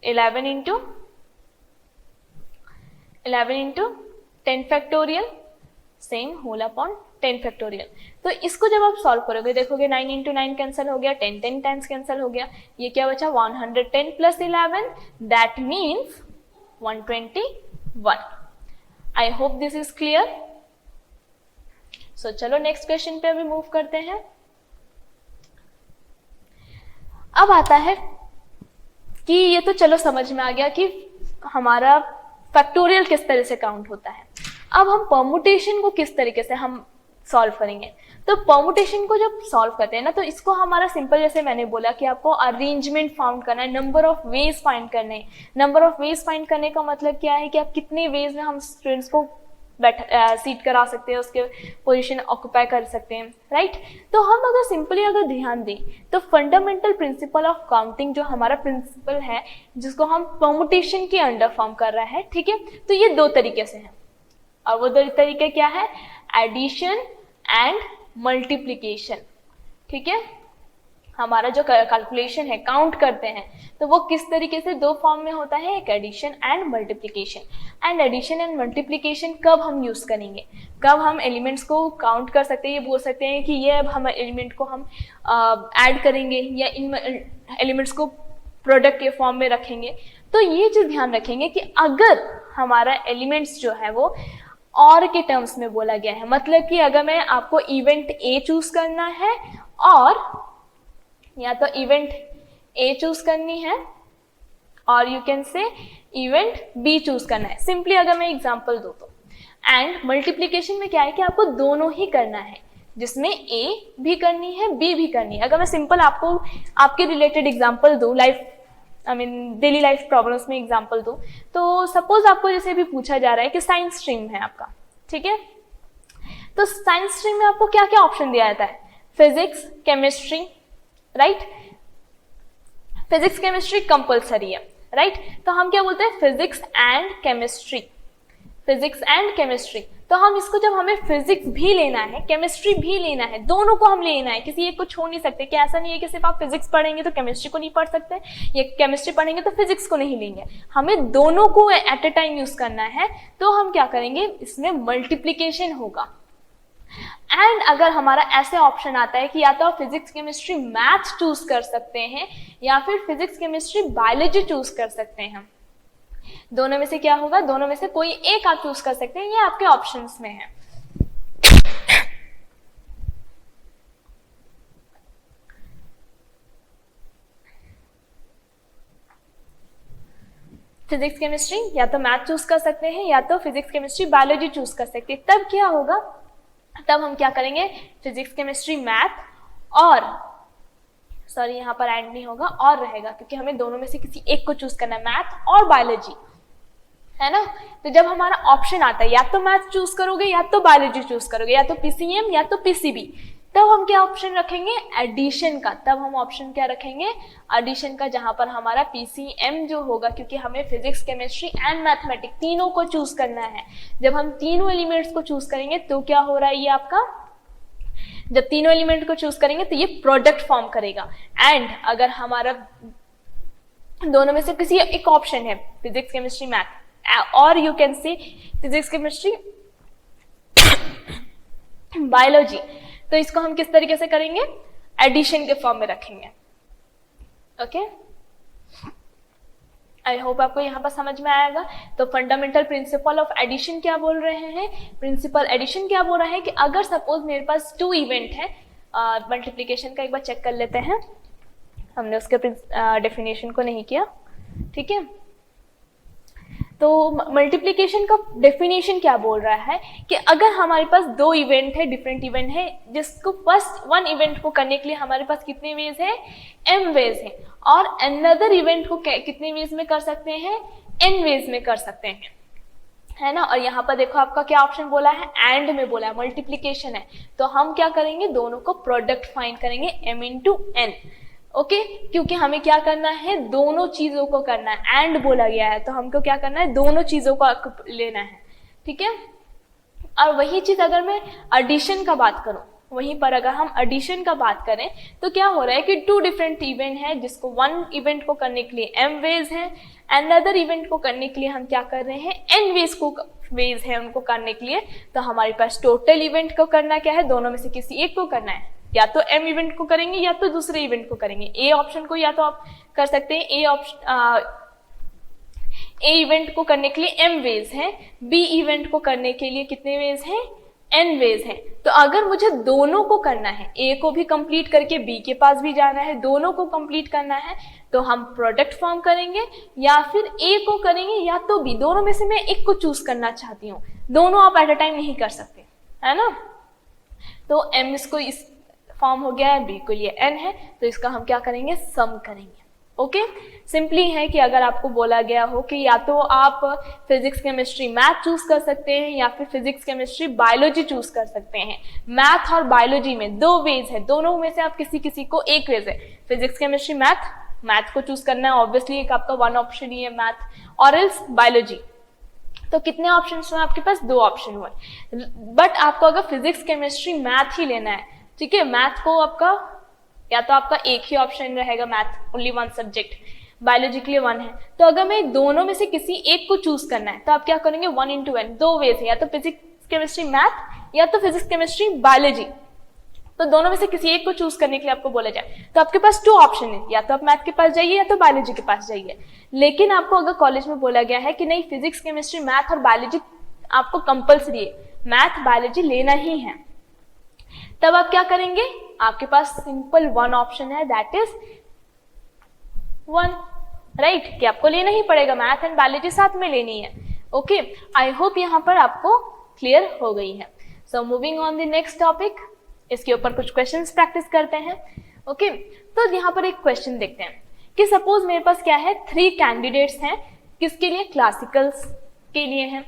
11 into 10 factorial same whole upon 10 factorial. तो इसको जब आप सॉल्व करोगे देखोगे 9 इंटू 9 कैंसिल हो गया, 10 टाइम्स कैंसिल हो गया, ये क्या बचा 110 plus 11 that means 121। I hope this is clear. So चलो नेक्स्ट क्वेश्चन पे अभी मूव करते हैं। अब आता है कि ये तो चलो समझ में आ गया कि हमारा फैक्टोरियल किस तरह से काउंट होता है। अब हम परमुटेशन को किस तरीके से हम सॉल्व करेंगे। तो परमुटेशन को जब सॉल्व करते हैं ना तो इसको हमारा सिंपल, जैसे मैंने बोला कि आपको अरेंजमेंट फाउंड करना है, नंबर ऑफ वेज फाइंड करने हैं। नंबर ऑफ वेज फाइंड करने का मतलब क्या है कि आप कितने वेज में हम स्टूडेंट्स को सीट करा सकते हैं, उसके पोजीशन ऑक्यूपाई कर सकते हैं, राइट। तो हम अगर सिंपली अगर ध्यान दें तो फंडामेंटल प्रिंसिपल ऑफ काउंटिंग जो हमारा प्रिंसिपल है जिसको हम परमुटेशन के अंडर फॉर्म कर रहा है, ठीक है। तो ये दो तरीके से है और वो दो तरीके क्या है, एडिशन एंड मल्टीप्लिकेशन, ठीक है। हमारा जो कैलकुलेशन है, काउंट करते हैं, तो वो किस तरीके से दो फॉर्म में होता है, एक addition and multiplication. And addition and multiplication कब हम यूज करेंगे, कब हम एलिमेंट्स को काउंट कर सकते हैं, ये बोल सकते हैं कि ये अब हम एलिमेंट को हम ऐड करेंगे या इन एलिमेंट्स को प्रोडक्ट के फॉर्म में रखेंगे। तो ये चीज ध्यान रखेंगे कि अगर हमारा एलिमेंट्स जो है वो और के टर्म्स में बोला गया है, मतलब कि अगर मैं आपको इवेंट ए चूज करना है और या तो इवेंट ए चूज करनी है और you can say event B choose करना है, सिंपली अगर मैं एग्जांपल दूं तो। एंड मल्टीप्लिकेशन में क्या है कि आपको दोनों ही करना है, जिसमें ए भी करनी है बी भी करनी है। अगर मैं सिंपल आपको आपके रिलेटेड एग्जांपल दूं, डेली लाइफ प्रॉब्लम्स में एग्जांपल दूं, तो सपोज आपको जैसे भी पूछा जा रहा है कि साइंस स्ट्रीम है आपका, ठीक है। तो साइंस स्ट्रीम में आपको क्या क्या ऑप्शन दिया जाता है, physics, chemistry, right. Physics chemistry compulsory है, राइट। तो हम क्या बोलते हैं, physics and chemistry, physics and chemistry. तो हम इसको जब हमें फिजिक्स भी लेना है, केमिस्ट्री भी लेना है, दोनों को हम लेना है, किसी एक को छोड़ नहीं सकते। कि ऐसा नहीं है कि सिर्फ आप फिजिक्स पढ़ेंगे तो केमिस्ट्री को नहीं पढ़ सकते, या केमिस्ट्री पढ़ेंगे तो फिजिक्स को नहीं लेंगे, हमें दोनों को एट ए टाइम यूज करना है। तो हम क्या करेंगे, इसमें मल्टीप्लीकेशन होगा। एंड अगर हमारा ऐसे ऑप्शन आता है कि या तो आप फिजिक्स केमिस्ट्री मैथ चूज कर सकते हैं या फिर फिजिक्स केमिस्ट्री बायोलॉजी चूज कर सकते हैं, दोनों में से क्या होगा, दोनों में से कोई एक आप चूज कर सकते हैं, ये आपके ऑप्शंस में है। फिजिक्स केमिस्ट्री या तो मैथ चूज कर सकते हैं या तो फिजिक्स केमिस्ट्री बायोलॉजी चूज कर सकते हैं। तब क्या होगा, तब हम क्या करेंगे, फिजिक्स केमिस्ट्री मैथ और सॉरी यहाँ पर एंड नहीं होगा और रहेगा, क्योंकि हमें दोनों में से किसी एक को चूज करना है, मैथ और बायोलॉजी, है ना। तो जब हमारा ऑप्शन आता है या तो मैथ चूज करोगे या तो बायोलॉजी चूज करोगे, या तो पीसीएम या तो पीसीबी, तब हम क्या ऑप्शन रखेंगे, एडिशन का। तब हम ऑप्शन क्या रखेंगे, एडिशन का, जहां पर हमारा पीसीएम जो होगा, क्योंकि हमें फिजिक्स केमिस्ट्री एंड मैथमेटिक्स तीनों को चूज करना है। जब हम तीनों एलिमेंट्स को चूज करेंगे तो क्या हो रहा है, ये आपका जब तीनों एलिमेंट को चूज करेंगे तो ये प्रोडक्ट फॉर्म करेगा। एंड अगर हमारा दोनों में से किसी एक ऑप्शन है, फिजिक्स केमिस्ट्री मैथ, और you can see physics chemistry biology, तो इसको हम किस तरीके से करेंगे, एडिशन के फॉर्म में रखेंगे। ओके, आई होप आपको यहाँ पर समझ में आएगा। तो फंडामेंटल प्रिंसिपल ऑफ एडिशन क्या बोल रहे हैं, प्रिंसिपल एडिशन क्या बोल रहा है कि अगर सपोज मेरे पास 2 इवेंट है, मल्टीप्लिकेशन का एक बार चेक कर लेते हैं, हमने उसके डेफिनेशन को नहीं किया, ठीक है। तो मल्टीप्लिकेशन का डेफिनेशन क्या बोल रहा है कि अगर हमारे पास 2 इवेंट है, डिफरेंट इवेंट है, जिसको फर्स्ट 1 इवेंट को करने के लिए हमारे पास कितने वेज है, m वेज है, और अनदर इवेंट को कितने वेज में कर सकते हैं, n वेज में कर सकते हैं, है ना। और यहाँ पर देखो आपका क्या ऑप्शन बोला है, एंड में बोला है, मल्टीप्लिकेशन है, तो हम क्या करेंगे, दोनों को प्रोडक्ट फाइंड करेंगे m into n, ओके क्योंकि हमें क्या करना है, दोनों चीजों को करना है, एंड बोला गया है तो हमको क्या करना है, दोनों चीजों को लेना है, ठीक है। और वही चीज अगर मैं एडिशन का बात करूं, वहीं पर अगर हम एडिशन का बात करें तो क्या हो रहा है कि 2 डिफरेंट इवेंट है, जिसको 1 इवेंट को करने के लिए m वेज है, अनदर इवेंट को करने के लिए हम क्या कर रहे हैं, n वेज है उनको करने के लिए। तो हमारे पास टोटल इवेंट को करना क्या है, दोनों में से किसी एक को करना है, या तो m इवेंट को करेंगे या तो दूसरे इवेंट को करेंगे। ए ऑप्शन को या तो आप कर सकते हैं, ए इवेंट को करने के लिए m वेज है, बी इवेंट को करने के लिए कितने वेज हैं, n वेज है। तो अगर मुझे दोनों को करना है, a को भी कंप्लीट करके b के पास भी जाना है, दोनों को कंप्लीट करना है, तो हम प्रोडक्ट फॉर्म करेंगे, या फिर a को करेंगे या तो b, दोनों में से मैं एक को चूज करना चाहती हूँ, दोनों आप एट अ टाइम नहीं कर सकते, है ना। तो m इसको इस फॉर्म हो गया है, बी के लिए n है, तो इसका हम क्या करेंगे, सम करेंगे, ओके। सिंपली है कि अगर आपको बोला गया हो कि या तो आप फिजिक्स केमिस्ट्री मैथ चूज कर सकते हैं, या फिर फिजिक्स केमिस्ट्री बायोलॉजी चूज कर सकते हैं, मैथ और बायोलॉजी में 2 वेज है, दोनों में से आप किसी को एक वेज है, फिजिक्स केमिस्ट्री मैथ को चूज करना है, ऑब्वियसली एक आपका 1 ऑप्शन ही है मैथ, और एल्स बायोलॉजी। तो कितने ऑप्शन हुए आपके पास, 2 ऑप्शन हुए। बट आपको अगर फिजिक्स केमिस्ट्री मैथ ही लेना है, ठीक है, मैथ को आपका या तो आपका एक ही ऑप्शन रहेगा, मैथ ओनली 1 सब्जेक्ट, बायोलॉजी के लिए 1 है। तो अगर मैं दोनों में से किसी एक को चूज करना है तो आप क्या करेंगे, 1 into n, 2 वेज है, या तो फिजिक्स केमिस्ट्री मैथ या तो फिजिक्स केमिस्ट्री बायोलॉजी। तो दोनों में से किसी एक को चूज करने के लिए आपको बोला जाए तो आपके पास 2 ऑप्शन है, या तो आप मैथ के पास जाइए या तो बायोलॉजी के पास जाइए। लेकिन आपको अगर कॉलेज में बोला गया है कि नहीं, फिजिक्स केमिस्ट्री मैथ और बायोलॉजी आपको कंपल्सरी है, मैथ बायोलॉजी लेना ही है, तब आप क्या करेंगे, आपके पास सिंपल 1 ऑप्शन है, दैट इज 1, राइट, कि आपको लेना ही पड़ेगा, मैथ एंड बायोलॉजी साथ में लेनी है, ओके। आई होप यहाँ पर आपको क्लियर हो गई है। सो moving on the next topic, इसके ऊपर कुछ क्वेश्चंस प्रैक्टिस करते हैं, ओके। तो यहाँ पर एक क्वेश्चन देखते हैं कि सपोज मेरे पास क्या है, 3 कैंडिडेट्स हैं, किसके लिए, क्लासिकल्स के लिए हैं,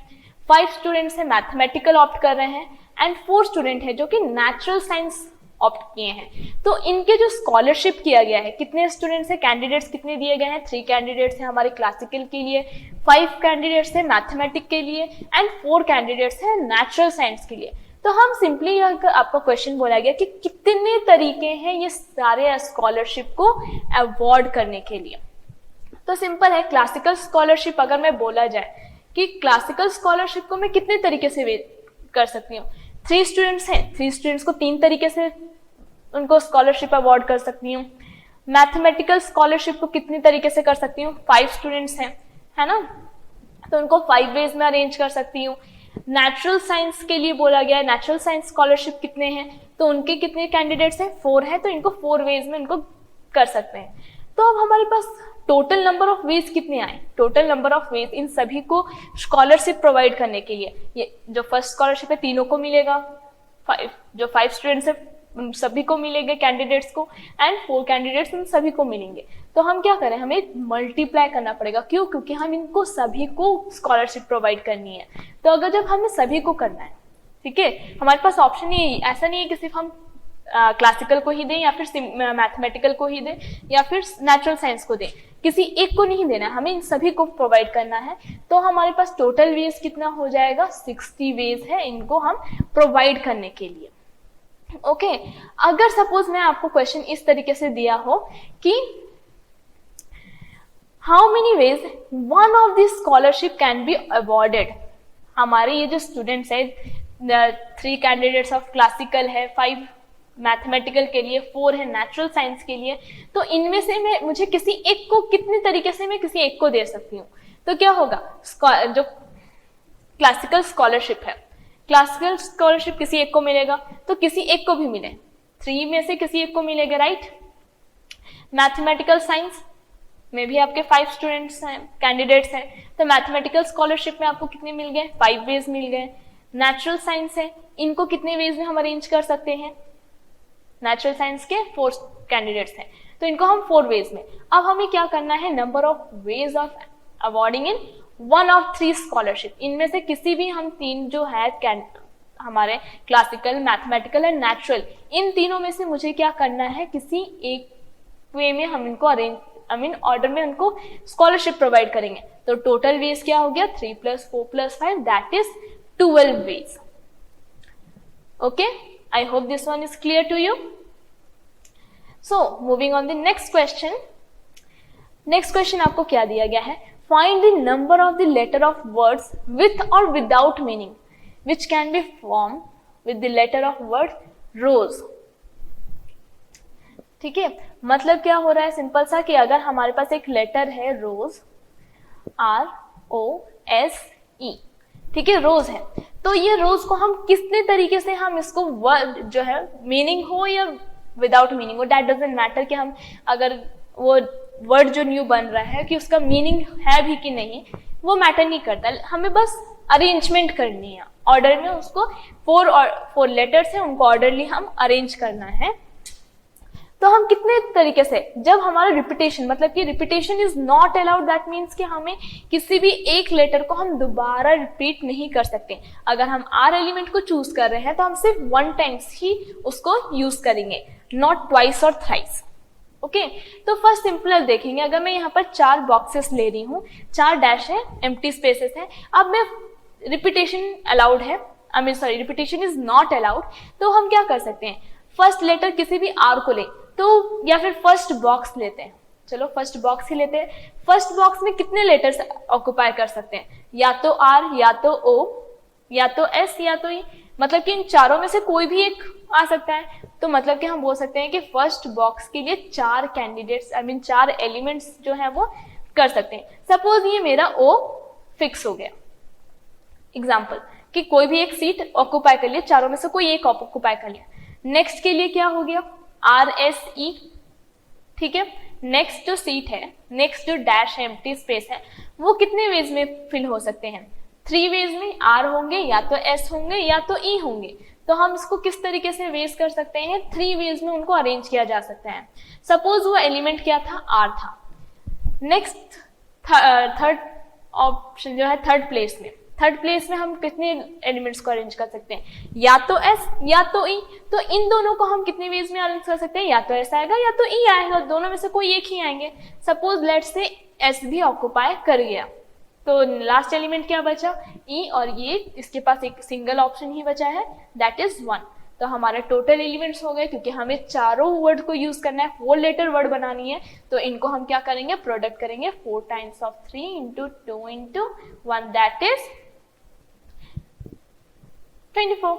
5 स्टूडेंट्स हैं मैथमेटिकल ऑप्ट कर रहे हैं, एंड 4 स्टूडेंट है जो कि नेचुरल साइंस ऑप्ट किए हैं। तो इनके जो स्कॉलरशिप किया गया है, कितने स्टूडेंट्स हैं, कैंडिडेट्स कितने दिए गए हैं, 3 कैंडिडेट्स हैं हमारे क्लासिकल के लिए, 5 कैंडिडेट्स हैं मैथमेटिक्स के लिए, एंड 4 कैंडिडेट्स हैं नेचुरल साइंस के लिए। तो हम सिंपली आपका क्वेश्चन बोला गया कि कितने तरीके हैं ये सारे स्कॉलरशिप को अवॉर्ड करने के लिए। तो सिंपल है, क्लासिकल स्कॉलरशिप अगर मैं बोला जाए कि क्लासिकल स्कॉलरशिप को मैं कितने तरीके से कर सकती हूँ, 3 स्टूडेंट्स हैं, 3 स्टूडेंट्स को 3 तरीके से उनको स्कॉलरशिप अवॉर्ड कर सकती हूँ। मैथमेटिकल स्कॉलरशिप को कितनी तरीके से कर सकती हूँ, 5 स्टूडेंट्स हैं, है ना, तो उनको 5 वेज में अरेंज कर सकती हूँ। नेचुरल साइंस के लिए बोला गया है, नेचुरल साइंस स्कॉलरशिप कितने हैं, तो उनके कितने कैंडिडेट्स हैं, 4 हैं, तो इनको 4 वेज में इनको कर सकते हैं। तो अब हमारे पास टोटल नंबर ऑफ वेज कितने आए, total number of ways in सभी को स्कॉलरशिप प्रोवाइड करने के लिए, ये जो फर्स्ट स्कॉलरशिप है तीनों को मिलेगा, 5 स्टूडेंट्स है उन सभी को मिलेंगे कैंडिडेट्स को, एंड 4 कैंडिडेट्स उन सभी को मिलेंगे। तो हम क्या करें, हमें मल्टीप्लाई करना पड़ेगा, क्यों, क्योंकि हम इनको सभी को स्कॉलरशिप प्रोवाइड करनी है। तो अगर जब हमें सभी को करना है, ठीक है, हमारे पास ऑप्शन ही ऐसा नहीं है कि सिर्फ हम क्लासिकल को ही दें या फिर मैथमेटिकल को ही दें या फिर नेचुरल साइंस को दें, किसी एक को नहीं देना, हमें इन सभी को प्रोवाइड करना है। तो हमारे पास टोटल वेज कितना हो जाएगा, 60 वेज है इनको हम प्रोवाइड करने के लिए, ओके। अगर सपोज मैं आपको क्वेश्चन इस तरीके से दिया हो कि how many ways one of this scholarship can be awarded, हमारे ये जो स्टूडेंट्स है 3 कैंडिडेट्स ऑफ क्लासिकल है, 5 मैथमेटिकल के लिए, 4 है नेचुरल साइंस के लिए। तो इनमें से मैं मुझे किसी एक को कितने तरीके से मैं किसी एक को दे सकती हूँ। तो क्या होगा, जो क्लासिकल स्कॉलरशिप है, क्लासिकल स्कॉलरशिप किसी एक को मिलेगा तो किसी एक को भी मिले, 3 में से किसी एक को मिलेगा, राइट। मैथमेटिकल साइंस में भी आपके 5 स्टूडेंट्स हैं, कैंडिडेट्स हैं, तो मैथमेटिकल स्कॉलरशिप में आपको कितने मिल गए, 5 वेज मिल गए। नेचुरल साइंस है, इनको कितने वेज में हम अरेंज कर सकते हैं, नेचुरल साइंस के 4 कैंडिडेट्स हैं तो इनको हम 4 वेज में। अब हमें क्या करना है, number of ways of awarding in 1 of 3 scholarship. इनमें से किसी भी हम 3 जो है हमारे क्लासिकल, मैथमेटिकल एंड नेचुरल, इन तीनों में से मुझे क्या करना है, किसी एक वे में हम इनको अरेंज ऑर्डर में उनको स्कॉलरशिप प्रोवाइड करेंगे। तो टोटल वेज क्या हो गया, 3 + 4 + 5 that is 12 ways. Okay, I hope this one is clear to you. So moving on the next question. Next question आपको क्या दिया गया है, find the number of the letter of words with or without meaning which can be formed with the letter of word rose। ठीक है, मतलब क्या हो रहा है, सिंपल सा कि अगर हमारे पास एक लेटर है रोज, ROSE, ठीक है, रोज है, तो ये रोज को हम कितने तरीके से हम इसको वर्ड जो है मीनिंग हो या विदाउट मीनिंग हो, दैट डजंट मैटर कि हम अगर वो वर्ड जो न्यू बन रहा है कि उसका मीनिंग है भी कि नहीं, वो मैटर नहीं करता, हमें बस अरेंजमेंट करनी है ऑर्डर में, उसको 4 लेटर्स हैं उनको ऑर्डरली हम अरेंज करना है। तो हम कितने तरीके से, जब हमारा रिपीटेशन, मतलब कि repetition is not allowed, that means कि हमें किसी भी एक लेटर को हम दोबारा रिपीट नहीं कर सकते। अगर हम R एलिमेंट को चूज कर रहे हैं तो हम सिर्फ 1 टाइम्स ही उसको यूज करेंगे, नॉट ट्वाइस और थ्राइस। ओके, तो फर्स्ट सिंपल देखेंगे, अगर मैं यहाँ पर 4 बॉक्सेस ले रही हूँ, 4 डैश है, एम्प्टी स्पेसेस है, अब मैं रिपीटेशन अलाउड है, रिपीटेशन इज नॉट अलाउड, तो हम क्या कर सकते हैं, फर्स्ट लेटर किसी भी R को ले तो, या फिर फर्स्ट बॉक्स लेते हैं, चलो फर्स्ट बॉक्स ही लेते हैं। फर्स्ट बॉक्स में कितने लेटर्स ऑक्युपाई कर सकते हैं, या तो R, या तो O, या तो S, या तो E, मतलब कि इन चारों में से कोई भी एक आ सकता है। तो मतलब कि हम बोल सकते हैं कि फर्स्ट बॉक्स के लिए 4 कैंडिडेट्स, 4 एलिमेंट्स जो है वो कर सकते हैं। सपोज ये मेरा O फिक्स हो गया, एग्जाम्पल कि कोई भी एक सीट ऑक्युपाई कर लिया, चारों में से कोई एक ऑक्युपाई कर लिया। नेक्स्ट के लिए क्या हो गया, RSE, ठीक है। नेक्स्ट जो सीट है, नेक्स्ट जो डैश है, एम्प्टी स्पेस है, वो कितने वेज में फिल हो सकते हैं, 3 वेज में, R होंगे, या तो S होंगे, या तो E होंगे। तो हम इसको किस तरीके से वेज कर सकते हैं, 3 वेज में उनको अरेंज किया जा सकता है। सपोज वो एलिमेंट क्या था, R था। नेक्स्ट थर्ड ऑप्शन जो है, थर्ड प्लेस में हम कितने एलिमेंट्स को अरेंज कर सकते हैं, या तो S या तो E। तो इन दोनों को हम कितने वेज में अरेंज कर सकते हैं, या तो S आएगा या तो E आएगा, दोनों में से कोई एक ही आएंगे। सपोज लेट्स से S भी ऑक्युपाई कर गया, तो लास्ट एलिमेंट क्या बचा, E, और ये इसके पास एक सिंगल ऑप्शन ही बचा है, दैट इज 1। तो हमारे टोटल एलिमेंट्स हो गए, क्योंकि हमें चारों वर्ड को यूज करना है, 4 लेटर वर्ड बनानी है, तो इनको हम क्या करेंगे, प्रोडक्ट करेंगे 4 times of 3 into 2 into 1, that is 24।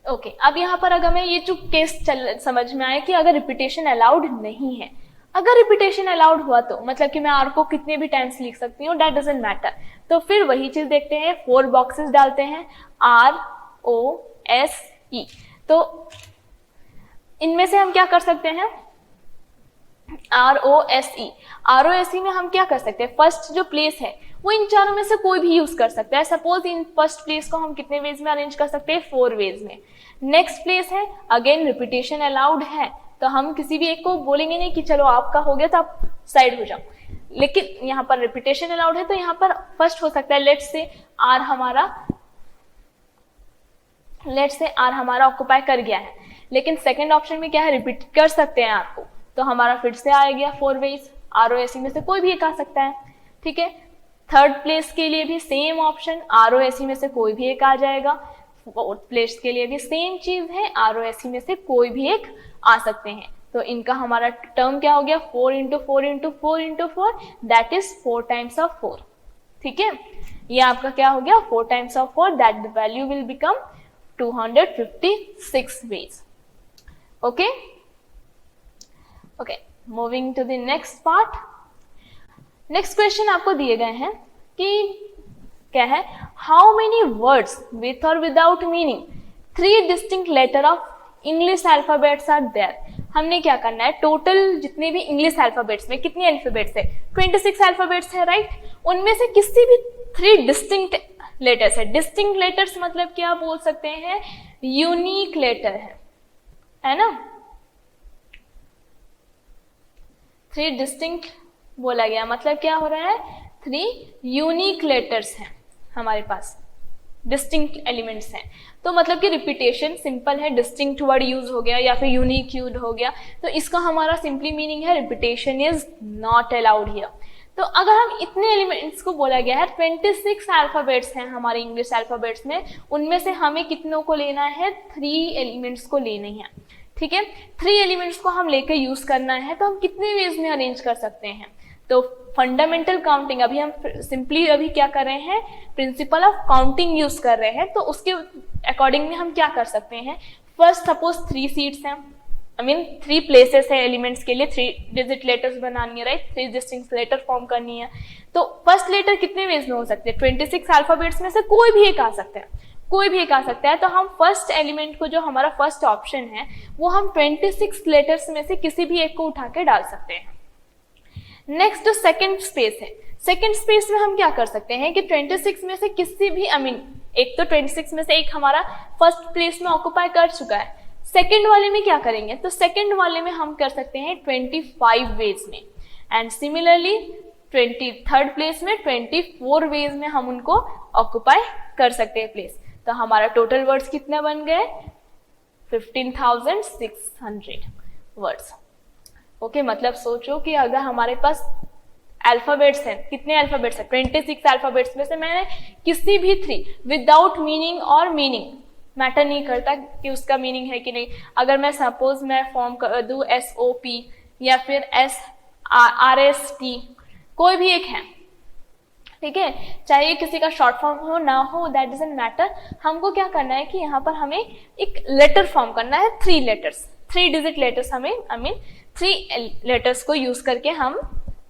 Okay, अब यहाँ पर अगर मैं ये जो केस समझ में आया कि अगर रिपीटेशन अलाउड नहीं है, अगर रिपीटेशन अलाउड हुआ तो मतलब कि मैं R को कितने भी टाइम्स लिख सकती हूँ, दैट डजंट मैटर। तो फिर वही चीज देखते हैं, 4 बॉक्सेस डालते हैं, ROSE। तो इनमें से हम क्या कर सकते हैं, ROSE में हम क्या कर सकते हैं, फर्स्ट जो प्लेस है वो इन चारों में से कोई भी यूज कर सकता है। सपोज इन फर्स्ट प्लेस को हम कितने वेज में अरेंज कर सकते हैं, 4 वेज में। नेक्स्ट प्लेस है, अगेन रिपीटेशन अलाउड है, तो हम किसी भी एक को बोलेंगे नहीं कि चलो आपका हो गया तो आप साइड हो जाओ, लेकिन यहाँ पर रिपीटेशन अलाउड है, तो यहाँ पर फर्स्ट हो सकता है, लेट्स से R हमारा ऑक्युपाई कर गया है, लेकिन सेकंड ऑप्शन में क्या है, रिपीट कर सकते हैं R को, तो हमारा फिर से आ गया 4 वेज, ROSE में से कोई भी एक आ सकता है, ठीक है। थर्ड प्लेस के लिए भी सेम ऑप्शन, ROSE में से कोई भी एक आ जाएगा। फोर्थ प्लेस के लिए भी सेम चीज है, ROSE में से कोई भी एक आ सकते हैं। तो इनका हमारा टर्म क्या हो गया, 4 into 4 into 4 into 4, that is 4 times of 4, ठीक है। ये आपका क्या हो गया, 4 times of 4, that the value will become 256 ways. Okay? Okay, moving to the next part. Next question आपको दिए गए हैं कि क्या है, हाउ मेनी वर्ड्स विथ और without meaning 3 distinct letter of English alphabets are there. हमने क्या करना है, टोटल जितने भी इंग्लिश अल्फाबेट्स में कितने अल्फाबेट्स है, 26 अल्फाबेट्स है, राइट. उनमें से किसी भी 3 डिस्टिंक्ट लेटर्स है. डिस्टिंक्ट लेटर्स मतलब क्या बोल सकते हैं, यूनिक लेटर है ना. 3 डिस्टिंक्ट बोला गया मतलब क्या हो रहा है, 3 यूनिक लेटर्स हैं हमारे पास, डिस्टिंक्ट एलिमेंट्स हैं. तो मतलब कि रिपीटेशन सिंपल है, डिस्टिंक्ट वर्ड यूज हो गया या फिर यूनिक यूज हो गया, तो इसका हमारा सिंपली मीनिंग है repetition is not allowed here. तो अगर हम इतने एलिमेंट्स को बोला गया है, 26 अल्फाबेट्स हैं हमारे इंग्लिश अल्फाबेट्स में, उनमें से हमें कितनों को लेना है, 3 एलिमेंट्स को लेने हैं. ठीक है, 3 एलिमेंट्स को हम लेकर यूज करना है. तो हम कितने वेज में अरेंज कर सकते हैं, तो फंडामेंटल काउंटिंग, अभी हम सिंपली अभी क्या कर रहे हैं, प्रिंसिपल ऑफ काउंटिंग यूज कर रहे हैं. तो उसके अकॉर्डिंग में हम क्या कर सकते हैं, फर्स्ट सपोज 3 सीट्स हैं, आई मीन 3 प्लेसेस है एलिमेंट्स के लिए, 3 डिजिट लेटर्स बनानी है, राइट, 3 डिस्टिंक्ट लेटर फॉर्म करनी है. तो फर्स्ट लेटर कितने वेज में हो सकते हैं, 26 अल्फाबेट्स में से कोई भी एक आ सकता है, कोई भी एक आ सकता है. तो हम फर्स्ट एलिमेंट को, जो हमारा फर्स्ट ऑप्शन है, वो हम 26 लेटर्स में से किसी भी एक को उठा के डाल सकते हैं. नेक्स्ट जो सेकेंड स्पेस है, सेकेंड स्पेस में हम क्या कर सकते हैं कि 26 में से किसी भी, आई मीन एक तो 26 में से एक हमारा फर्स्ट प्लेस में ऑक्युपाई कर चुका है, सेकेंड वाले में क्या करेंगे, तो सेकेंड वाले में हम कर सकते हैं 25 वेज में, एंड सिमिलरली 23rd प्लेस में 24 वेज में हम उनको ऑक्युपाई कर सकते हैं प्लेस. तो हमारा टोटल वर्ड्स कितने बन गए, 15,600 वर्ड्स. ओके, मतलब सोचो कि अगर हमारे पास अल्फाबेट्स हैं, कितने अल्फाबेट्स हैं, 26 अल्फाबेट्स में से मैंने किसी भी 3 विदाउट मीनिंग और मीनिंग, मैटर नहीं करता कि उसका मीनिंग है कि नहीं, अगर मैं सपोज मैं फॉर्म कर दूँ SOP या फिर SRST, कोई भी एक है, ठीक है, चाहे किसी का शॉर्ट फॉर्म हो ना हो, दैट डजंट मैटर. हमको क्या करना है कि यहाँ पर हमें एक लेटर फॉर्म करना है, 3 लेटर्स, 3 डिजिट लेटर्स हमें, आई मीन 3 लेटर्स को यूज करके हम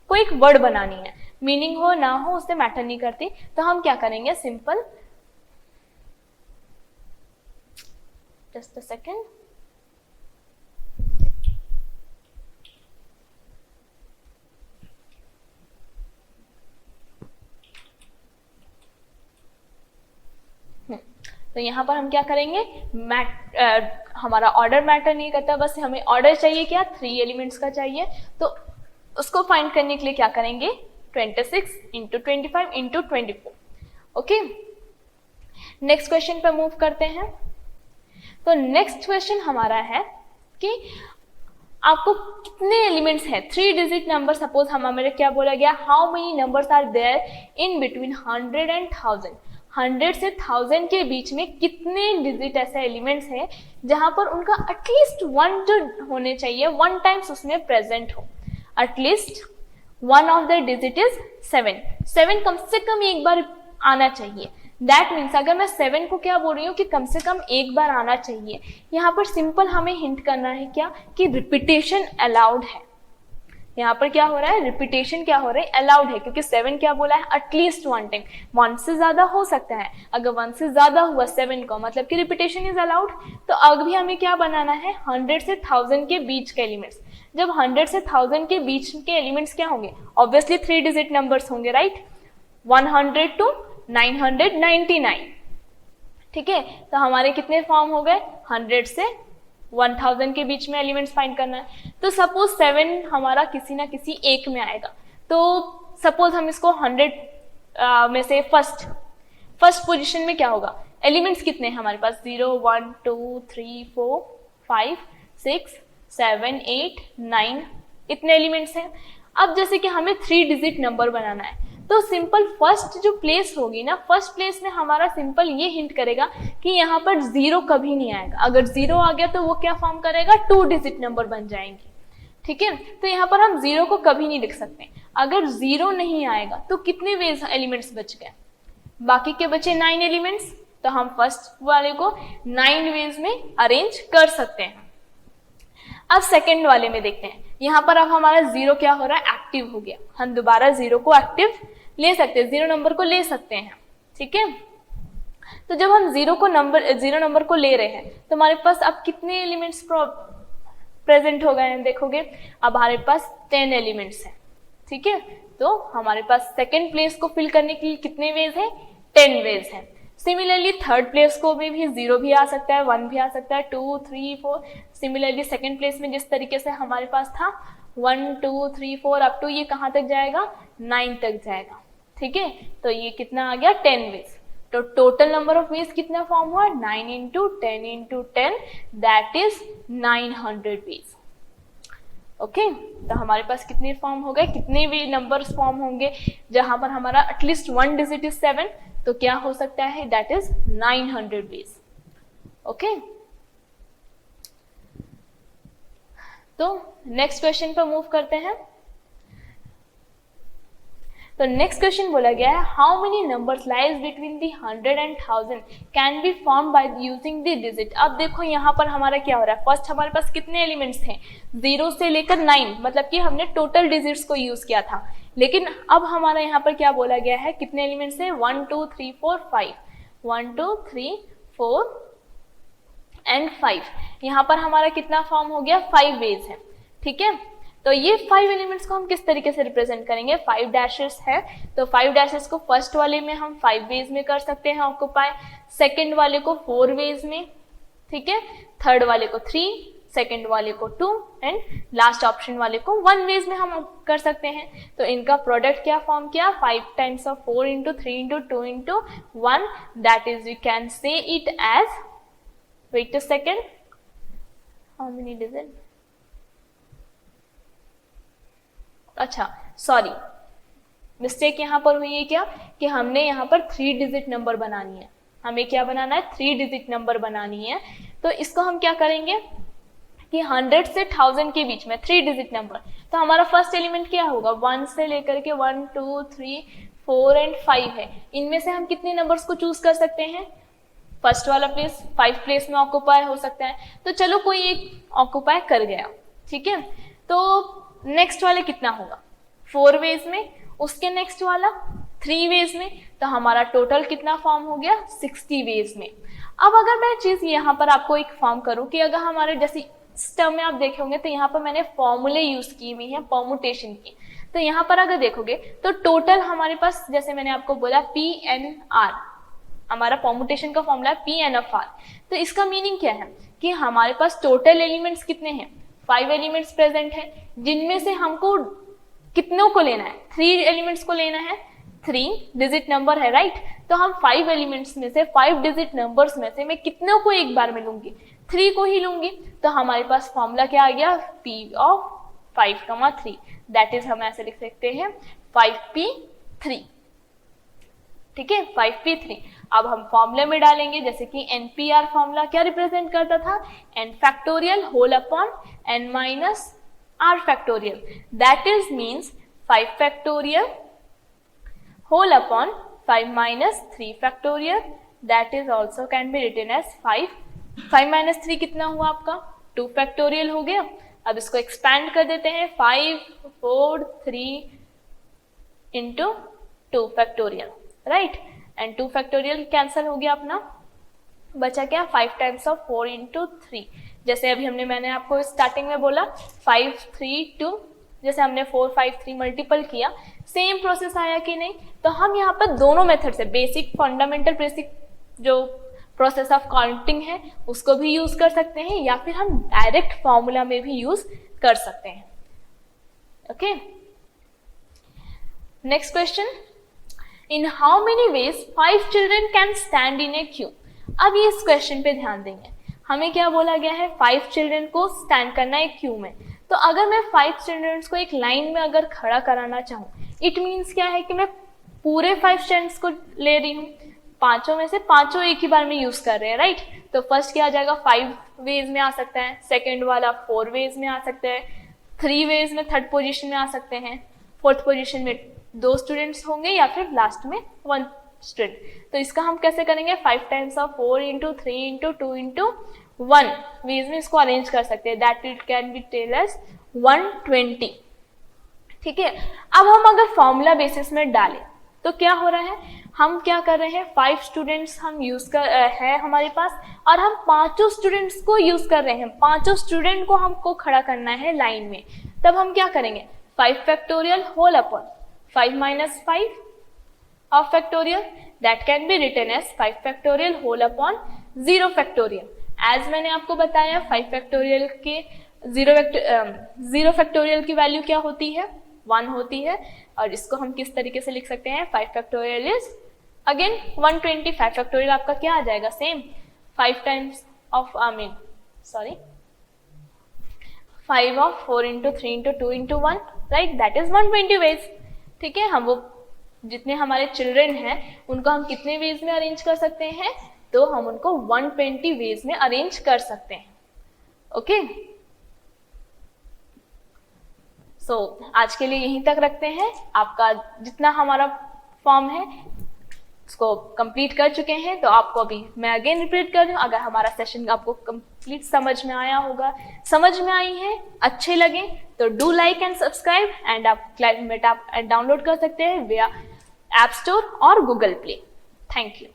को एक वर्ड बनानी है. मीनिंग हो ना हो उससे मैटर नहीं करती. तो हम क्या करेंगे, सिंपल, जस्ट अ सेकेंड, तो यहाँ पर हम क्या करेंगे, हमारा ऑर्डर मैटर नहीं करता, बस हमें ऑर्डर चाहिए क्या, 3 एलिमेंट्स का चाहिए. तो उसको फाइंड करने के लिए क्या करेंगे, 26 into 25 into 24. Okay, next question पे मूव करते हैं. तो नेक्स्ट क्वेश्चन हमारा है कि आपको कितने एलिमेंट्स हैं, 3 डिजिट नंबर, सपोज हमारे क्या बोला गया, how many numbers are there in between 100 and 1000. 100 से 1000 के बीच में कितने डिजिट ऐसे एलिमेंट्स हैं जहां पर उनका एटलीस्ट 1 जो होने चाहिए, 1 टाइम्स उसमें प्रेजेंट हो. At least 1 of the digit is 7 कम से कम एक बार आना चाहिए. दैट मीन्स अगर मैं 7 को क्या बोल रही हूँ कि कम से कम एक बार आना चाहिए, यहाँ पर सिंपल हमें हिंट करना है क्या, कि रिपीटेशन अलाउड है. यहाँ पर क्या हो रहा है, रिपीटेशन क्या हो रहा है, अलाउड है, क्योंकि 7 क्या बोला है, एटलीस्ट 1 टाइम. 1 से ज्यादा हो सकता है, अगर 1 से ज्यादा हुआ 7 का मतलब कि रिपीटेशन इज अलाउड. तो अभी हमें क्या बनाना है, 100 से 1000 के बीच के एलिमेंट्स. जब 100 से 1000 के बीच के एलिमेंट्स क्या होंगे, ऑब्वियसली 3 डिजिट नंबर्स होंगे, राइट, 100 to 999. ठीक है, तो हमारे कितने फॉर्म हो गए, 100 से 1000 के बीच में एलिमेंट्स फाइंड करना है. तो सपोज 7 हमारा किसी ना किसी एक में आएगा. तो सपोज हम इसको 100 में से फर्स्ट पोजीशन में क्या होगा, एलिमेंट्स कितने हैं हमारे पास, 0 1 2 3 4 5 6 7 8 9, इतने एलिमेंट्स हैं. अब जैसे कि हमें 3 डिजिट नंबर बनाना है, तो सिंपल फर्स्ट जो प्लेस होगी ना, फर्स्ट प्लेस में हमारा सिंपल ये हिंट करेगा कि यहाँ पर 0 कभी नहीं आएगा. अगर 0 आ गया तो वो क्या फॉर्म करेगा, 2 डिजिट नंबर बन जाएंगे. ठीक है, तो यहाँ पर हम 0 को कभी नहीं लिख सकते. अगर 0 नहीं आएगा तो कितने वेज एलिमेंट्स बच गए, बाकी के बचे 9 एलिमेंट्स. तो हम फर्स्ट वाले को 9 वेज में अरेंज कर सकते हैं। अब सेकंड वाले में देखते हैं। यहाँ पर अब हमारा 0 क्या हो रहा है, एक्टिव हो गया। हम दोबारा 0 को एक्टिव ले सकते हैं, 0 नंबर को ले सकते हैं, ठीक है। तो जब हम 0 नंबर को ले रहे हैं तो हमारे पास अब कितने एलिमेंट्स प्रेजेंट हो गए हैं, देखोगे अब हमारे पास 10 एलिमेंट्स हैं, ठीक है। तो हमारे पास सेकंड प्लेस को फिल करने के लिए कितने वेज हैं, 10 वेज हैं। सिमिलरली थर्ड प्लेस को भी 0 भी आ सकता है, 1 भी आ सकता है, 2, 3, 4। सिमिलरली सेकंड प्लेस में जिस तरीके से हमारे पास था 1, 2, 3, 4 अप टू ये कहाँ तक जाएगा, 9 तक जाएगा, ठीक है। तो ये कितना आ गया, 10 वेज। तो टोटल नंबर ऑफ वेज कितना फॉर्म हुआ, 9 into 10 into 10, that is 900 ways. Okay, तो हमारे पास कितने फॉर्म हो गए, कितने वे नंबर्स फॉर्म होंगे जहां पर हमारा एटलीस्ट 1 डिजिट इज 7, तो क्या हो सकता है, दैट इज 900 वेज। ओके, तो नेक्स्ट क्वेश्चन पर मूव करते हैं। तो नेक्स्ट क्वेश्चन बोला गया है, how many numbers lies between the 100 and 1000 can be form by using the digit. अब देखो यहाँ पर हमारा क्या हो रहा है, फर्स्ट हमारे पास कितने एलिमेंट्स थे, 0 से लेकर 9, मतलब कि हमने टोटल डिजिट्स को यूज किया था। लेकिन अब हमारा यहाँ पर क्या बोला गया है, कितने एलिमेंट्स है, 1, 2, 3, 4, 5, 1, 2, 3, 4 एंड 5। यहाँ पर हमारा कितना फॉर्म हो गया, 5 वेज है, ठीक है। तो ये 5 एलिमेंट्स को हम किस तरीके से रिप्रेजेंट करेंगे, 5 डैशेस है, तो 5 डैशेस को फर्स्ट वाले में हम 5 वेज में कर सकते हैं ऑक्यूपाई, सेकंड वाले को 4 वेज में, ठीक है, थर्ड वाले को 3, सेकंड वाले को 2 एंड लास्ट ऑप्शन वाले को 1 वेज में हम कर सकते हैं। तो इनका प्रोडक्ट क्या फॉर्म किया, 5 times of 4 into 3 into 2 into 1, that is we can say it as, wait a second, how many digit, अच्छा सॉरी मिस्टेक यहाँ पर हुई है क्या, कि हमने यहाँ पर 3 डिजिट नंबर बनानी है, हमें क्या बनाना है, 3 डिजिट नंबर बनानी है। तो इसको हम क्या करेंगे कि 100 से 1000 के बीच में 3 डिजिट नंबर, तो हमारा फर्स्ट एलिमेंट क्या होगा, 1 से लेकर के 1, 2, 3, 4 एंड 5 है। इनमें से हम कितने नंबर्स को चूज कर सकते हैं, फर्स्ट वाला प्लेस 5 प्लेस में ऑक्यूपाई हो सकता है, तो चलो कोई एक ऑक्यूपाई कर गया, ठीक है। तो नेक्स्ट वाले कितना होगा, 4 वेज में, उसके नेक्स्ट वाला 3 वेज में, तो हमारा टोटल कितना फॉर्म हो गया, 60 वेज में। अब अगर मैं चीज यहाँ पर आपको एक फॉर्म करूं कि अगर हमारे जैसे टर्म में आप देखे होंगे तो यहाँ पर मैंने फॉर्मूले यूज की हुई है परमुटेशन की, तो यहाँ पर अगर देखोगे तो टोटल हमारे पास, जैसे मैंने आपको बोला PNR, हमारा परमुटेशन का फॉर्मूला है PNFR। तो इसका मीनिंग क्या है कि हमारे पास टोटल एलिमेंट्स कितने हैं, 5 एलिमेंट्स प्रेजेंट है, जिनमें से हमको कितनों को लेना है, 3 एलिमेंट्स को लेना है, 3 डिजिट नंबर है, राइट। तो हम 5 एलिमेंट्स में से, 5 डिजिट नंबर्स में से मैं कितनों को एक बार में लूंगी, 3 को ही लूंगी। तो हमारे पास फॉर्मूला क्या आ गया, P of 5, 3, दैट इज हम ऐसे लिख सकते हैं 5P3, ठीक है, 5P3। अब हम फॉर्मूले में डालेंगे, जैसे कि NPR फॉर्मूला क्या रिप्रेजेंट करता था, n factorial whole upon n minus r factorial, that is means 5 factorial whole upon 5 minus 3 factorial, that is also can be written as 5 minus 3 कितना हुआ आपका, 2 फैक्टोरियल हो गया। अब इसको एक्सपैंड कर देते हैं, 5, 4, 3 into 2 factorial, right, and 2 factorial cancel हो गया अपना, बचा क्या, 5 टाइम्स ऑफ 4 इंटू 3, जैसे अभी मैंने आपको स्टार्टिंग में बोला 5, 3, 2, जैसे हमने 4, 5, 3 मल्टीपल किया, सेम प्रोसेस आया कि नहीं। तो हम यहाँ पर दोनों मेथड से, बेसिक फंडामेंटल बेसिक जो प्रोसेस ऑफ काउंटिंग है उसको भी यूज कर सकते हैं, या फिर हम डायरेक्ट फॉर्मूला में भी यूज कर सकते हैं। Okay, next question, in how many ways 5 children can stand in A Q. अब ये इस क्वेश्चन पे ध्यान देंगे, हमें क्या बोला गया है, 5 चिल्ड्रन को स्टैंड करना है क्यू में। तो अगर मैं 5 चिल्ड्रन को एक लाइन में अगर खड़ा कराना चाहूँ, इट मीन्स क्या है कि मैं पूरे 5 स्टैंड्स को ले रही हूँ, पांचों में से पांचों एक ही बार में यूज कर रहे हैं, राइट। तो फर्स्ट क्या आ जाएगा, 5 वेज में आ सकता है, सेकेंड वाला 4 वेज में आ सकता है, 3 वेज में थर्ड पोजिशन में आ सकते हैं, फोर्थ पोजिशन में 2 स्टूडेंट्स होंगे, या फिर लास्ट में 1 स्टूडेंट। तो इसका हम कैसे करेंगे, 5 times of 4 into 3 into 2 into 1 ways में इसको अरेंज कर सकते हैं, that it can be tell us 120। ठीक है, अब हम अगर फॉर्मूला बेसिस में डालें तो क्या हो रहा है, हम क्या कर रहे हैं, 5 स्टूडेंट्स हम यूज कर है हमारे पास और हम पांचों स्टूडेंट्स को यूज कर रहे हैं, पांचों स्टूडेंट को हमको खड़ा करना है लाइन में। तब हम क्या करेंगे, 5 factorial whole upon 5 minus 5 of factorial, that can be written as 5 factorial whole upon 0 factorial. As मैंने आपको बताया 5 फैक्टोरियल के 0 फैक्टोरियल की वैल्यू क्या होती है, 1 होती है, और इसको हम किस तरीके से लिख सकते हैं, 5 फैक्टोरियल इज अगेन 120। 5 फैक्टोरियल आपका क्या आ जाएगा, same 5 times of 5 of 4 into 3 into 2 into 1, right, that is 120 ways. ठीक है, हम वो जितने हमारे चिल्ड्रन हैं उनको हम कितने वेज में अरेंज कर सकते हैं, तो हम उनको 120 वेज में अरेंज कर सकते हैं। ओके, सो आज के लिए यहीं तक रखते हैं। आपका जितना हमारा फॉर्म है उसको कंप्लीट कर चुके हैं, तो आपको अभी मैं अगेन रिपीट कर रही हूँ, अगर हमारा सेशन आपको कंप्लीट समझ में आया होगा, समझ में आई है, अच्छे लगे तो do like and subscribe, and आप क्लाइवमेट आप डाउनलोड कर सकते हैं विया ऐप स्टोर और गूगल प्ले। Thank you.